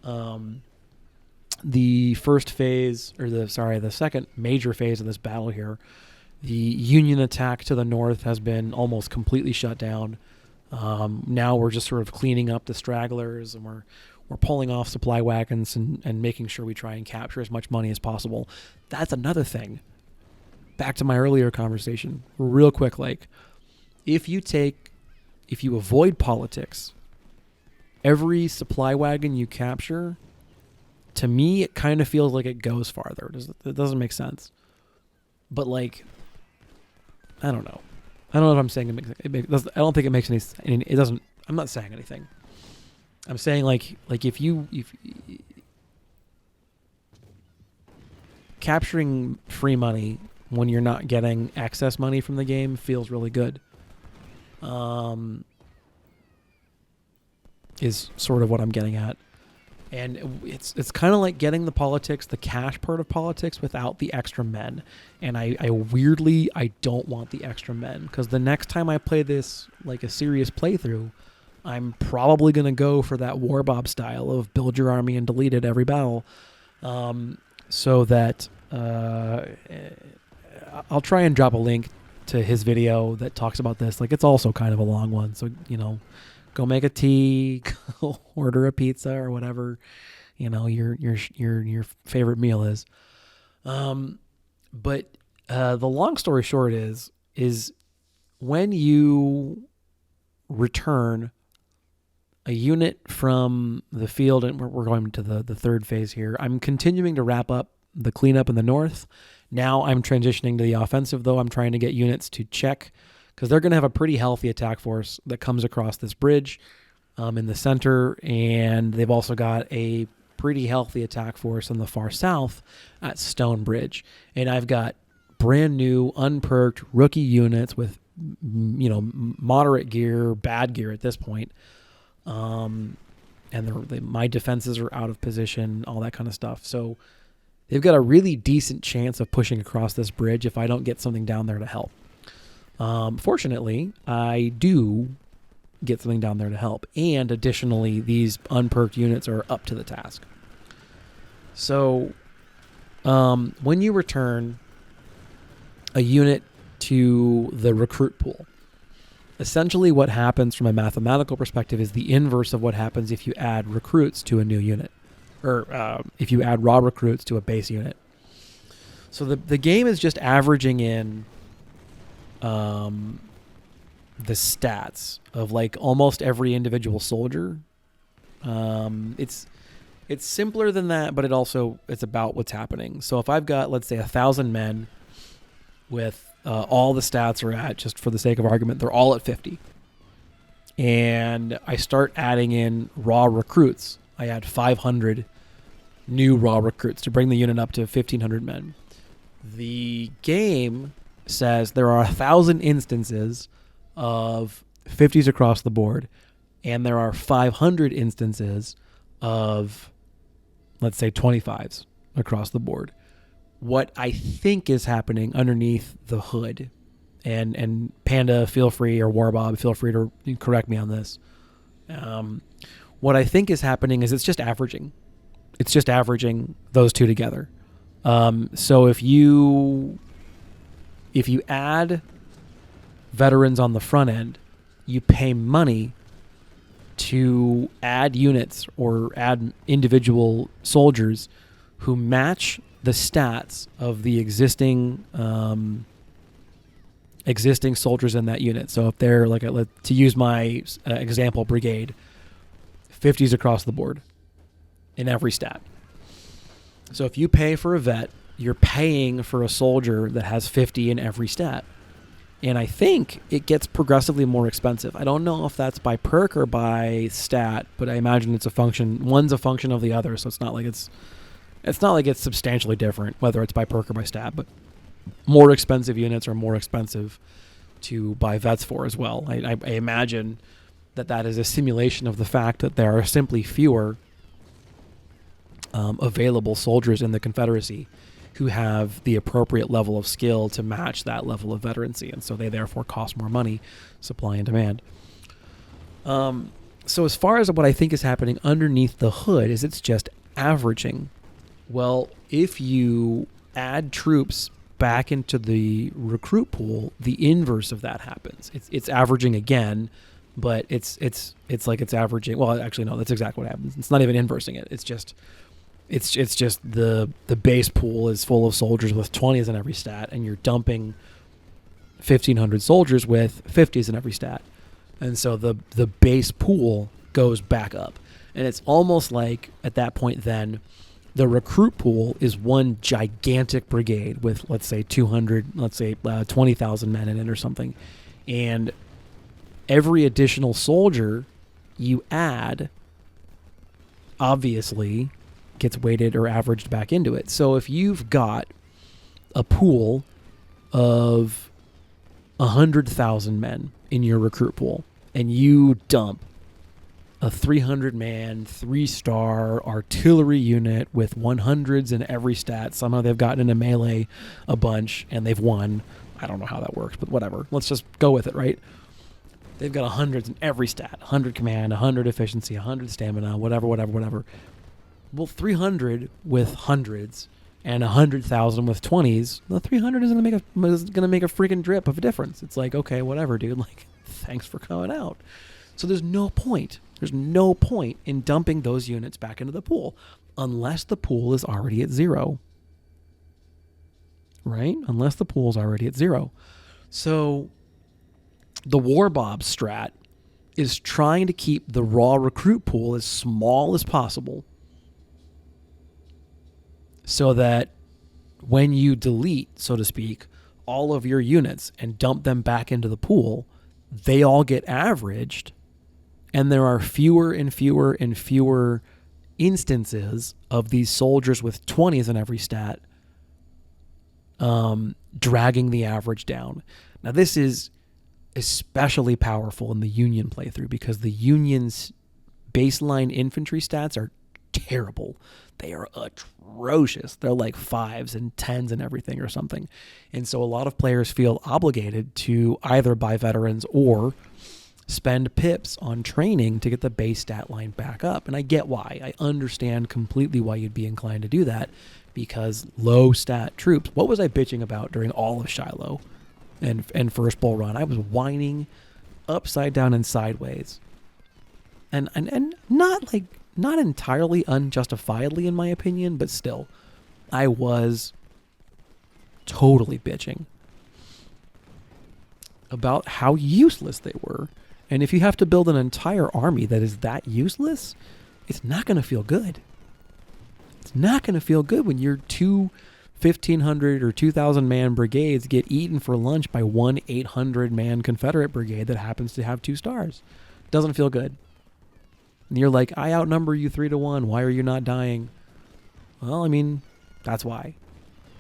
the first phase, or the second major phase of this battle here. The Union attack to the north has been almost completely shut down. Now we're just sort of cleaning up the stragglers, and we're pulling off supply wagons and making sure we try and capture as much money as possible. That's another thing. Back to my earlier conversation, real quick, like if you avoid politics, every supply wagon you capture, to me, it kind of feels like it goes farther. It doesn't make sense. But like, I don't know. I don't know if I'm saying I don't think it makes any. It doesn't. I'm not saying anything. I'm saying like if capturing free money when you're not getting excess money from the game feels really good. Is sort of what I'm getting at. And it's kind of like getting the cash part of politics without the extra men. And I weirdly don't want the extra men, because the next time I play this like a serious playthrough, I'm probably going to go for that Warbob style of build your army and delete it every battle. So that I'll try and drop a link to his video that talks about this. Like, it's also kind of a long one. So, go make a tea, go order a pizza or whatever, your favorite meal is. But the long story short is when you return a unit from the field, and we're going to the third phase here. I'm continuing to wrap up the cleanup in the north. Now I'm transitioning to the offensive, though. I'm trying to get units to check, because they're going to have a pretty healthy attack force that comes across this bridge. in the center, and they've also got a pretty healthy attack force in the far south at Stonebridge. And I've got brand new, unperked rookie units with, moderate gear, bad gear at this point. And my defenses are out of position, all that kind of stuff. So they've got a really decent chance of pushing across this bridge if I don't get something down there to help. Fortunately, I do get something down there to help. And additionally, these unperked units are up to the task. So when you return a unit to the recruit pool, essentially what happens from a mathematical perspective is the inverse of what happens if you add recruits to a new unit, or if you add raw recruits to a base unit. So the game is just averaging in the stats of like almost every individual soldier. It's simpler than that, but it's about what's happening. So if I've got, let's say, 1,000 men with all the stats are at, just for the sake of argument, they're all at 50. And I start adding in raw recruits. I add 500 new raw recruits to bring the unit up to 1,500 men. The game says there are 1,000 instances of 50s across the board, and there are 500 instances of, let's say, 25s across the board. What I think is happening underneath the hood, and Panda, feel free, or Warbob, feel free to correct me on this. What I think is happening is it's just averaging. It's just averaging those two together. So if you add veterans on the front end, you pay money to add units or add individual soldiers who match the stats of the existing soldiers in that unit. So if they're to use my example brigade, 50s across the board in every stat. So if you pay for a vet, you're paying for a soldier that has 50 in every stat. And I think it gets progressively more expensive. I don't know if that's by perk or by stat, but I imagine it's a function. One's a function of the other, so it's not like it's substantially different, whether it's by perk or by stat. But more expensive units are more expensive to buy vets for as well. I imagine that is a simulation of the fact that there are simply fewer available soldiers in the Confederacy who have the appropriate level of skill to match that level of veterancy, and so they therefore cost more money, supply and demand. So as far as what I think is happening underneath the hood is it's just averaging. Well, if you add troops back into the recruit pool, the inverse of that happens. It's averaging again, but it's like it's averaging. Well, actually, no, that's exactly what happens. It's not even inversing it. It's just the base pool is full of soldiers with 20s in every stat, and you're dumping 1,500 soldiers with 50s in every stat, and so the base pool goes back up, and it's almost like at that point then the recruit pool is one gigantic brigade with, let's say, 20,000 men in it or something, and every additional soldier you add obviously gets weighted or averaged back into it. So if you've got a pool of 100,000 men in your recruit pool and you dump a 300-man, 3-star artillery unit with 100s in every stat, somehow they've gotten into melee a bunch and they've won. I don't know how that works, but whatever. Let's just go with it, right? They've got 100s in every stat, 100 command, 100 efficiency, 100 stamina, whatever. Well, 300 with hundreds and 100,000 with 20s, the 300 is going to make a freaking drip of a difference. It's like, okay, whatever, dude. Like, thanks for coming out. So there's no point. There's no point in dumping those units back into the pool unless the pool is already at 0. Right? Unless the pool is already at 0. So the Warbob strat is trying to keep the raw recruit pool as small as possible, so that when you delete, so to speak, all of your units and dump them back into the pool, they all get averaged And there are fewer and fewer and fewer instances of these soldiers with 20s in every stat dragging the average down. Now, this is especially powerful in the Union playthrough because the Union's baseline infantry stats are terrible. They are atrocious. They're like 5s and 10s and everything or something. And so a lot of players feel obligated to either buy veterans or spend pips on training to get the base stat line back up. And I get why. I understand completely why you'd be inclined to do that, because low stat troops. What was I bitching about during all of Shiloh and First Bull Run? I was whining upside down and sideways. And not entirely unjustifiably in my opinion, but still, I was totally bitching about how useless they were. And if you have to build an entire army that is that useless, it's not going to feel good. It's not going to feel good when your two 1,500 or 2,000 man brigades get eaten for lunch by one 800 man Confederate brigade that happens to have 2 stars. Doesn't feel good. And you're like, I outnumber you 3-1. Why are you not dying? Well, I mean, that's why.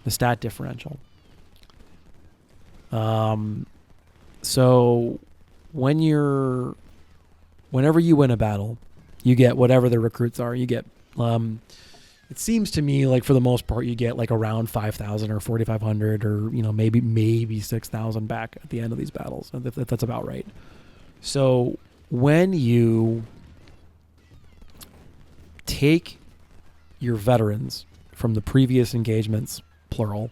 The stat differential. So whenever you win a battle, you get whatever the recruits are. You get, it seems to me like for the most part, you get like around 5,000 or 4,500 or, maybe 6,000 back at the end of these battles. That's about right. So when you take your veterans from the previous engagements, plural,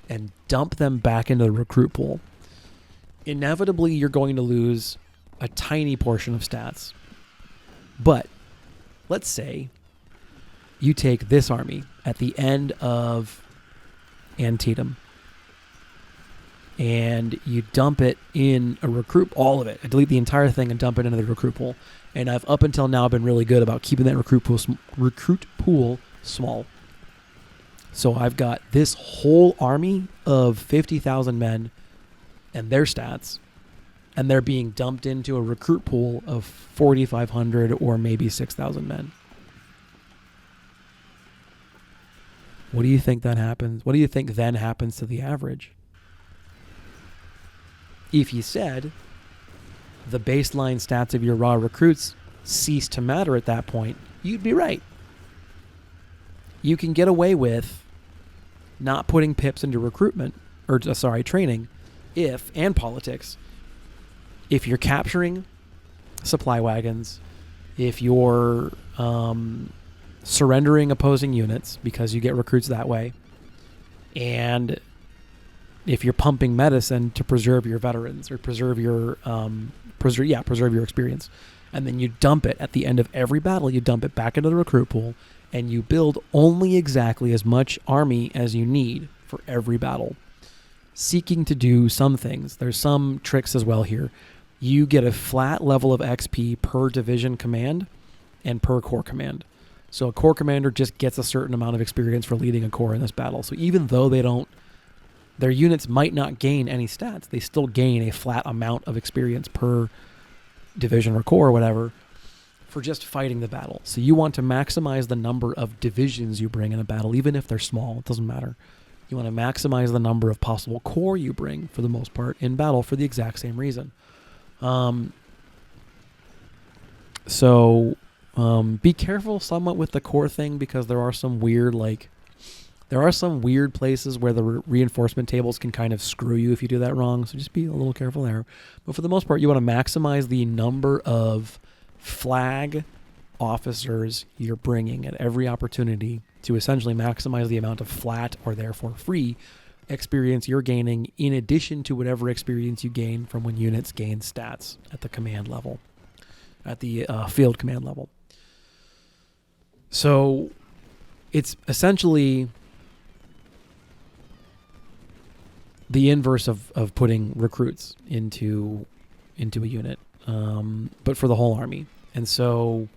and dump them back into the recruit pool, inevitably you're going to lose a tiny portion of stats. But let's say you take this army at the end of Antietam and you dump it in a recruit, all of it. I delete the entire thing and dump it into the recruit pool. And I've up until now been really good about keeping that recruit pool small. So I've got this whole army of 50,000 men and their stats, and they're being dumped into a recruit pool of 4,500 or maybe 6,000 men. What do you think that happens? What do you think then happens to the average? If you said the baseline stats of your raw recruits cease to matter at that point, you'd be right. You can get away with not putting pips into training, and politics, if you're capturing supply wagons, if you're surrendering opposing units because you get recruits that way, and if you're pumping medicine to preserve your veterans or preserve your experience, and then you dump it at the end of every battle, you dump it back into the recruit pool, and you build only exactly as much army as you need for every battle, seeking to do some things. There's some tricks as well here. You get a flat level of XP per division command and per corps command. So a corps commander just gets a certain amount of experience for leading a corps in this battle. So even though their units might not gain any stats, they still gain a flat amount of experience per division or corps or whatever for just fighting the battle. So you want to maximize the number of divisions you bring in a battle, even if they're small. It doesn't matter. You want to maximize the number of possible corps you bring, for the most part, in battle for the exact same reason. Be careful somewhat with the corps thing, because there are some weird places where the reinforcement tables can kind of screw you if you do that wrong. So just be a little careful there. But for the most part, you want to maximize the number of flag officers you're bringing at every opportunity to essentially maximize the amount of flat, or therefore free, experience you're gaining, in addition to whatever experience you gain from when units gain stats at the command level, at the field command level. So it's essentially the inverse of putting recruits into a unit, but for the whole army. And so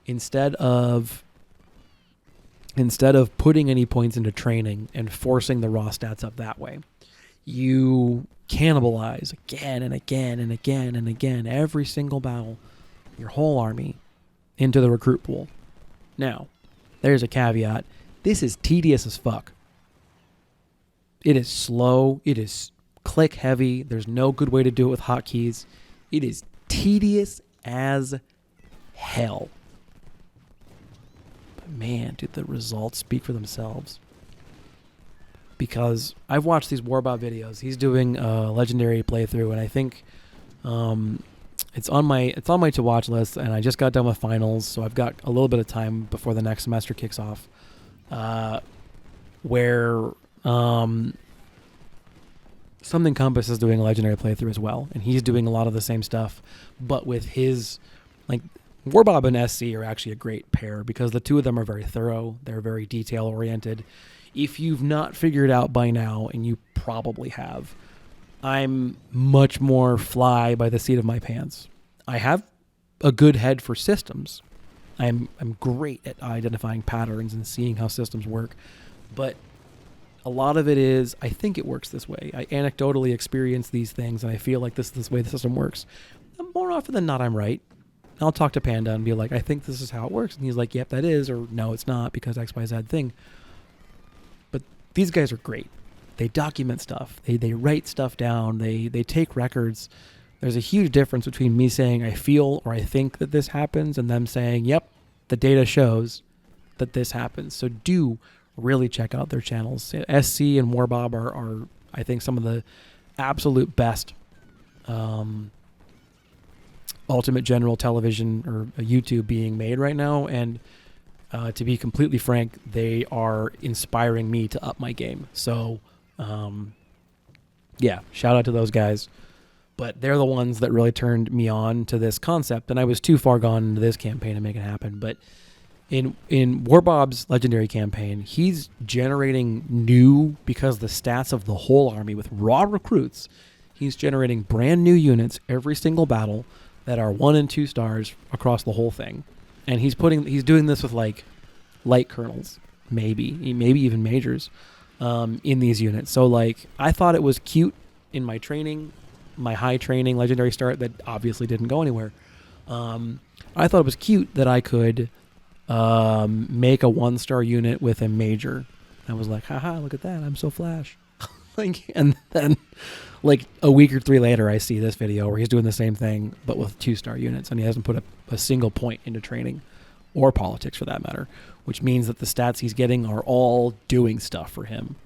instead of putting any points into training and forcing the raw stats up that way, you cannibalize again and again and again and again every single battle your whole army into the recruit pool. Now, there's a caveat. This is tedious as fuck. It is slow. It is click heavy. There's no good way to do it with hotkeys. It is tedious as hell. But man, do the results speak for themselves. Because I've watched these Warbot videos. He's doing a legendary playthrough, and I think it's on my to watch list. And I just got done with finals, so I've got a little bit of time before the next semester kicks off. Where Something Compass is doing a legendary playthrough as well, and he's doing a lot of the same stuff, but with his, like, Warbob and SC are actually a great pair because the two of them are very thorough. They're very detail oriented. If you've not figured out by now, and you probably have, I'm much more fly by the seat of my pants. I have a good head for systems. I'm great at identifying patterns and seeing how systems work, but a lot of it is, I think it works this way. I anecdotally experience these things, and I feel like this is the way the system works. And more often than not, I'm right. I'll talk to Panda and be like, I think this is how it works. And he's like, yep, that is, or no, it's not because X, Y, Z thing. But these guys are great. They document stuff. They write stuff down. They take records. There's a huge difference between me saying I feel or I think that this happens and them saying, yep, the data shows that this happens. So do really check out their channels. SC and Warbob are I think, some of the absolute best Ultimate General television or YouTube being made right now. And to be completely frank, they are inspiring me to up my game. So, yeah, shout out to those guys. But they're the ones that really turned me on to this concept. And I was too far gone into this campaign to make it happen. But in Warbob's legendary campaign, he's generating new, because the stats of the whole army with raw recruits, he's generating brand new units every single battle that are 1 and 2 stars across the whole thing. And he's doing this with like light colonels, maybe even majors, in these units. So like, I thought it was cute in my training, my high training legendary start that obviously didn't go anywhere. I thought it was cute that I could make a 1-star unit with a major. I was like, haha, look at that, I'm so flash. Like, and then like a week or 3 later, I see this video where he's doing the same thing but with 2-star units, and he hasn't put a single point into training or politics for that matter, which means that the stats he's getting are all doing stuff for him.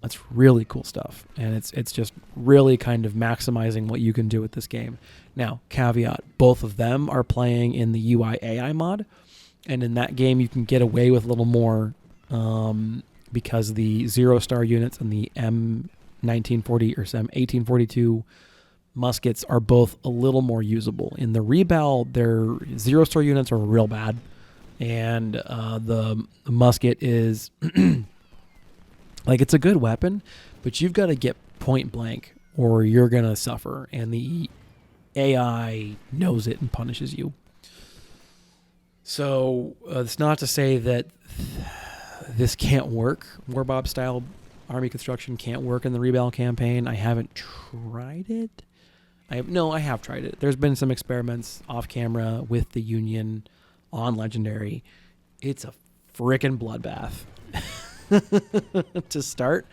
That's really cool stuff, and it's just really kind of maximizing what you can do with this game. Now, caveat, both of them are playing in the UI AI mod, and in that game you can get away with a little more because the 0-star units and the M1940 or some 1842 muskets are both a little more usable. In the Rebal, their 0-star units are real bad, and the musket is like, it's a good weapon, but you've got to get point blank or you're going to suffer, and the AI knows it and punishes you. So it's not to say that this can't work. Warbob style army construction can't work in the Rebel campaign. I haven't tried it. I have tried it. There's been some experiments off camera with the Union on Legendary. It's a frickin' bloodbath. To start,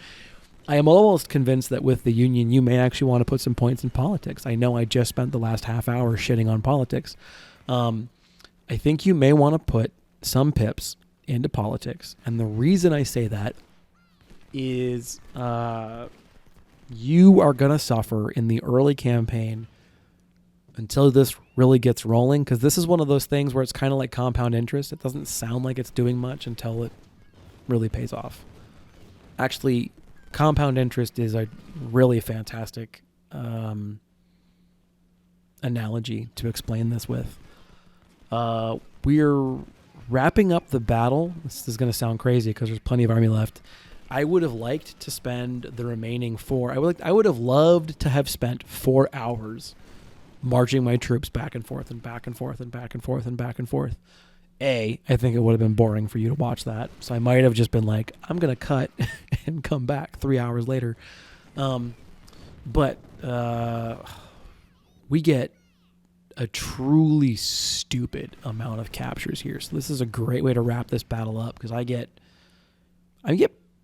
I am almost convinced that with the Union, you may actually want to put some points in politics. I know I just spent the last half hour shitting on politics. I think you may want to put some pips into politics. And the reason I say that is you are going to suffer in the early campaign until this really gets rolling, because this is one of those things where it's kind of like compound interest. It doesn't sound like it's doing much until it really pays off. Actually, compound interest is a really fantastic analogy to explain this with. We're wrapping up the battle. This is going to sound crazy because there's plenty of army left. I would have liked to spend the remaining 4. I would have loved to have spent 4 hours marching my troops back and forth and back and forth and back and forth and back and forth. I think it would have been boring for you to watch that. So I might have just been like, I'm going to cut and come back 3 hours later. But we get a truly stupid amount of captures here. So this is a great way to wrap this battle up, because I get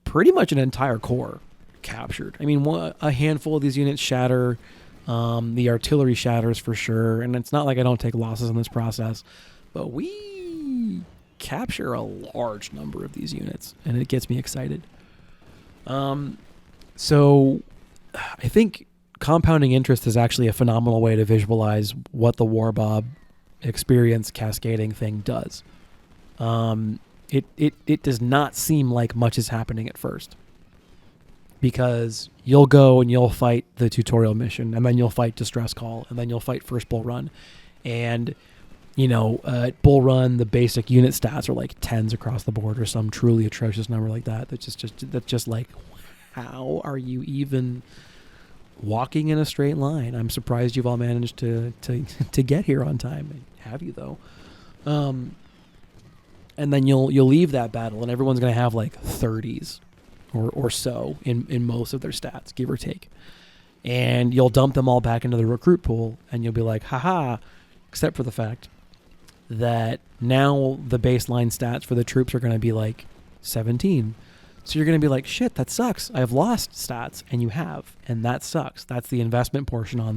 pretty much an entire core captured. I mean, a handful of these units shatter. The artillery shatters for sure, and it's not like I don't take losses in this process, but we capture a large number of these units, and it gets me excited. So I think compounding interest is actually a phenomenal way to visualize what the Warbob experience cascading thing does. It does not seem like much is happening at first, because you'll go and you'll fight the tutorial mission, and then you'll fight Distress Call, and then you'll fight First Bull Run. And, at Bull Run, the basic unit stats are like 10s across the board or some truly atrocious number like that. That's just like, how are you even walking in a straight line? I'm surprised you've all managed to get here on time. Have you, though? And then you'll leave that battle, and everyone's going to have like 30s. Or so in most of their stats, give or take. And you'll dump them all back into the recruit pool, and you'll be like, haha, except for the fact that now the baseline stats for the troops are going to be like 17. So you're going to be like, shit, that sucks. I've lost stats, and you have, and that sucks. That's the investment portion of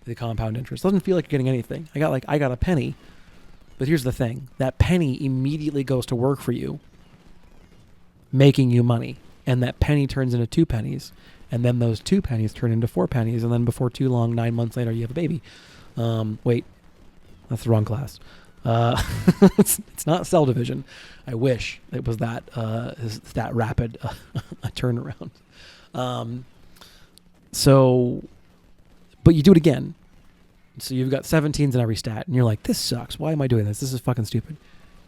the compound interest. Doesn't feel like you're getting anything. I got a penny. But here's the thing. That penny immediately goes to work for you, making you money. And that penny turns into 2 pennies. And then those 2 pennies turn into 4 pennies. And then before too long, 9 months later, you have a baby. Wait, that's the wrong class. It's not cell division. I wish it was that rapid a turnaround. But you do it again. So you've got 17s in every stat, and you're like, this sucks. Why am I doing this? This is fucking stupid.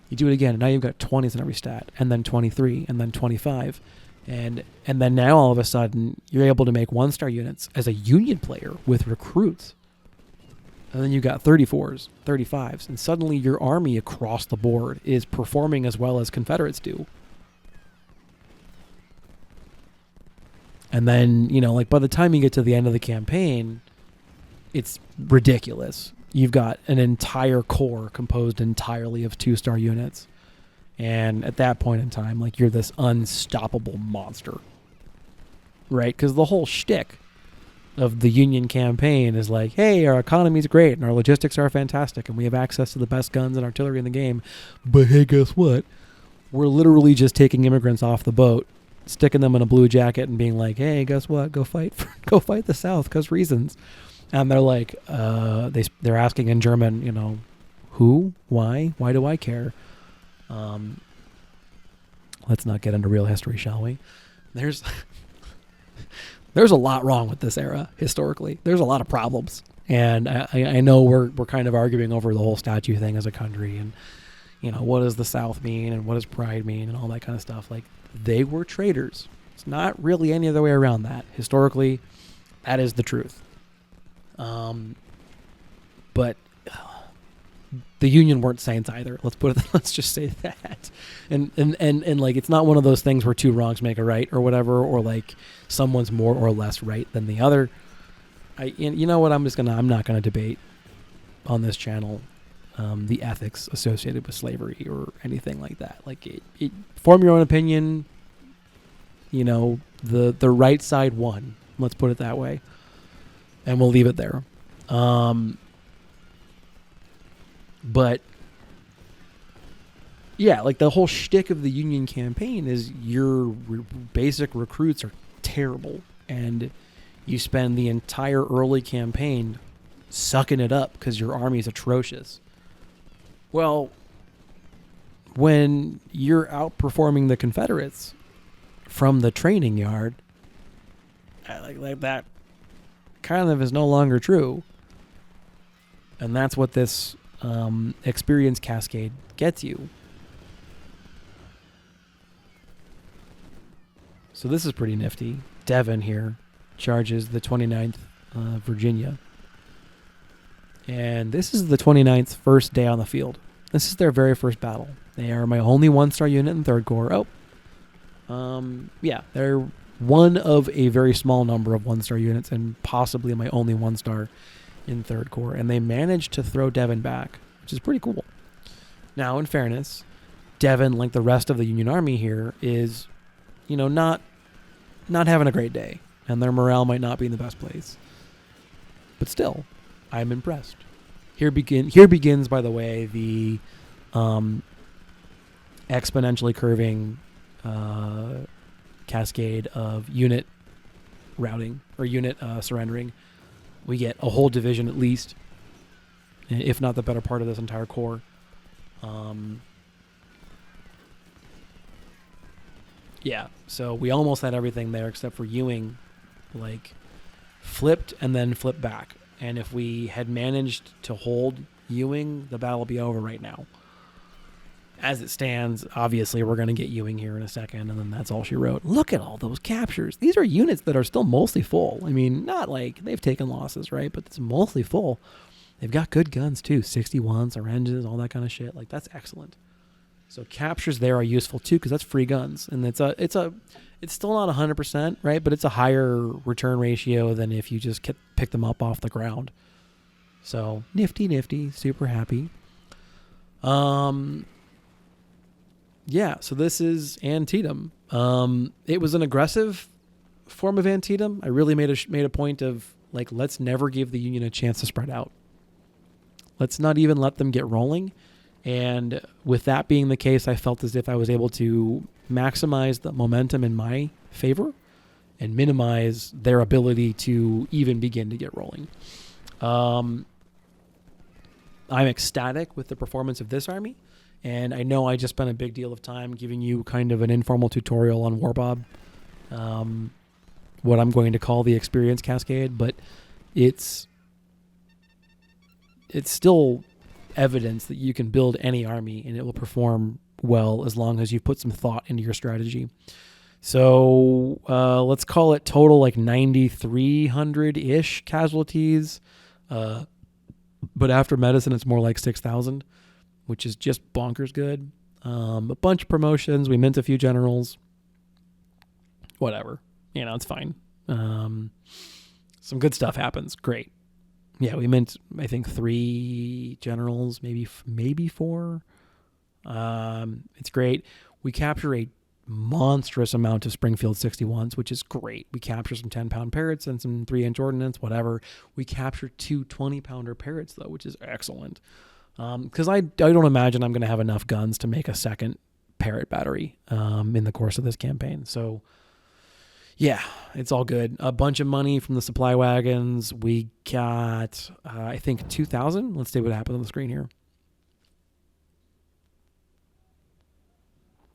You do it again, and now you've got 20s in every stat, and then 23, and then 25. And then now all of a sudden, you're able to make 1-star units as a Union player with recruits. And then you've got 34s, 35s, and suddenly your army across the board is performing as well as Confederates do. And then, by the time you get to the end of the campaign, it's ridiculous. You've got an entire core composed entirely of 2-star units. And at that point in time, you're this unstoppable monster. Right? Because the whole shtick of the Union campaign is like, hey, our economy's great and our logistics are fantastic and we have access to the best guns and artillery in the game. But hey, guess what? We're literally just taking immigrants off the boat, sticking them in a blue jacket and being like, hey, guess what? Go fight the South because reasons. And they're like, they're asking in German, who, why do I care? Let's not get into real history, shall we? There's a lot wrong with this era historically. There's a lot of problems, and I know we're kind of arguing over the whole statue thing as a country, and what does the South mean, and what does pride mean, and all that kind of stuff. They were traitors. It's not really any other way around that. Historically, that is the truth. But the Union weren't saints either. Let's just say that. And it's not one of those things where 2 wrongs make a right or whatever, or someone's more or less right than the other. You know what? I'm not going to debate on this channel, the ethics associated with slavery or anything like that. Form your own opinion. The right side won. Let's put it that way. And we'll leave it there. But yeah, the whole shtick of the Union campaign is your basic recruits are terrible, and you spend the entire early campaign sucking it up because your army is atrocious. Well, when you're outperforming the Confederates from the training yard, that kind of is no longer true. And that's what this experience cascade gets you. So this is pretty nifty. Devon here charges the 29th Virginia. And this is the 29th first day on the field. This is their very first battle. They are my only 1-star unit in 3rd Corps. Yeah, they're one of a very small number of 1-star units and possibly my only 1-star in third corps. And they managed to throw Devon back, which is pretty cool. Now, in fairness, Devon, like the rest of the Union Army here, is, not having a great day. And their morale might not be in the best place. But still, I'm impressed. Here begins, by the way, the exponentially curving cascade of unit routing or unit surrendering. We get a whole division at least, if not the better part of this entire corps. Yeah, so we almost had everything there except for Ewing, flipped and then flipped back. And if we had managed to hold Ewing, the battle will be over right now. As it stands, obviously, we're going to get Ewing here in a second, and then that's all she wrote. Look at all those captures. These are units that are still mostly full. I mean, not like they've taken losses, right? But it's mostly full. They've got good guns, too. 61s, syringes, all that kind of shit. That's excellent. So captures there are useful, too, because that's free guns. And it's still not 100%, right? But it's a higher return ratio than if you just pick them up off the ground. So, nifty, super happy. Yeah, so this is Antietam. It was an aggressive form of Antietam. I really made a point of, let's never give the Union a chance to spread out. Let's not even let them get rolling. And with that being the case, I felt as if I was able to maximize the momentum in my favor and minimize their ability to even begin to get rolling. I'm ecstatic with the performance of this army. And I know I just spent a big deal of time giving you kind of an informal tutorial on Warbob, what I'm going to call the experience cascade, but it's still evidence that you can build any army and it will perform well as long as you put some thought into your strategy. So let's call it total 9,300-ish casualties, but after medicine it's more like 6,000. Which is just bonkers good. A bunch of promotions. We mint a few generals. Whatever. It's fine. Some good stuff happens. Great. Yeah, we mint, I think, 3 generals, maybe 4. It's great. We capture a monstrous amount of Springfield 61s, which is great. We capture some 10-pound Parrots and some 3-inch ordnance, whatever. We capture 2 20-pounder Parrots, though, which is excellent. Because I don't imagine I'm going to have enough guns to make a second Parrot battery in the course of this campaign. So, yeah, it's all good. A bunch of money from the supply wagons. We got, I think, 2,000. Let's see what happens on the screen here.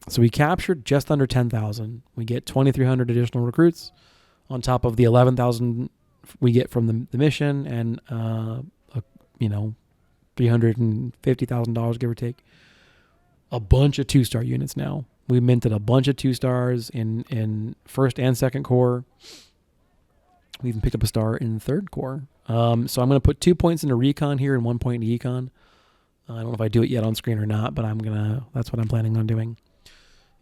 So we captured just under 10,000. We get 2,300 additional recruits on top of the 11,000 we get from the mission and, $350,000, give or take. A bunch of 2-star units now. We minted a bunch of 2-stars in first and second corps. We even picked up a star in third corps. So I'm going to put 2 points into recon here and 1 point into econ. I don't know if I do it yet on screen or not, but that's what I'm planning on doing.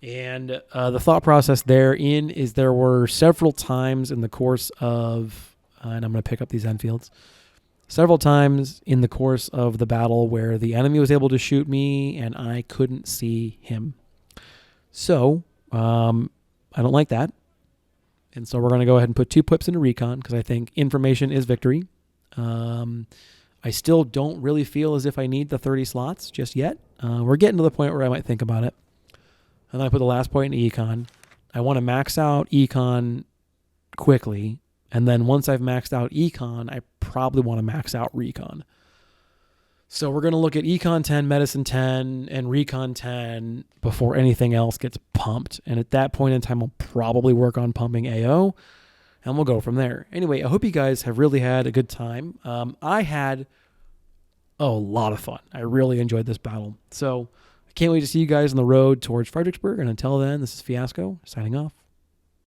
And the thought process therein is there were several times in the course of, and I'm going to pick up these Enfields, several times in the course of the battle where the enemy was able to shoot me and I couldn't see him. So, I don't like that. And so we're going to go ahead and put 2 pips into recon because I think information is victory. I still don't really feel as if I need the 30 slots just yet. We're getting to the point where I might think about it. And then I put the last point into econ. I want to max out econ quickly. And then once I've maxed out econ, I probably want to max out recon. So we're going to look at econ 10, medicine 10, and recon 10 before anything else gets pumped. And at that point in time, I'll probably work on pumping AO, and we'll go from there. Anyway, I hope you guys have really had a good time. I had a lot of fun. I really enjoyed this battle. So I can't wait to see you guys on the road towards Fredericksburg. And until then, this is Fiasco signing off.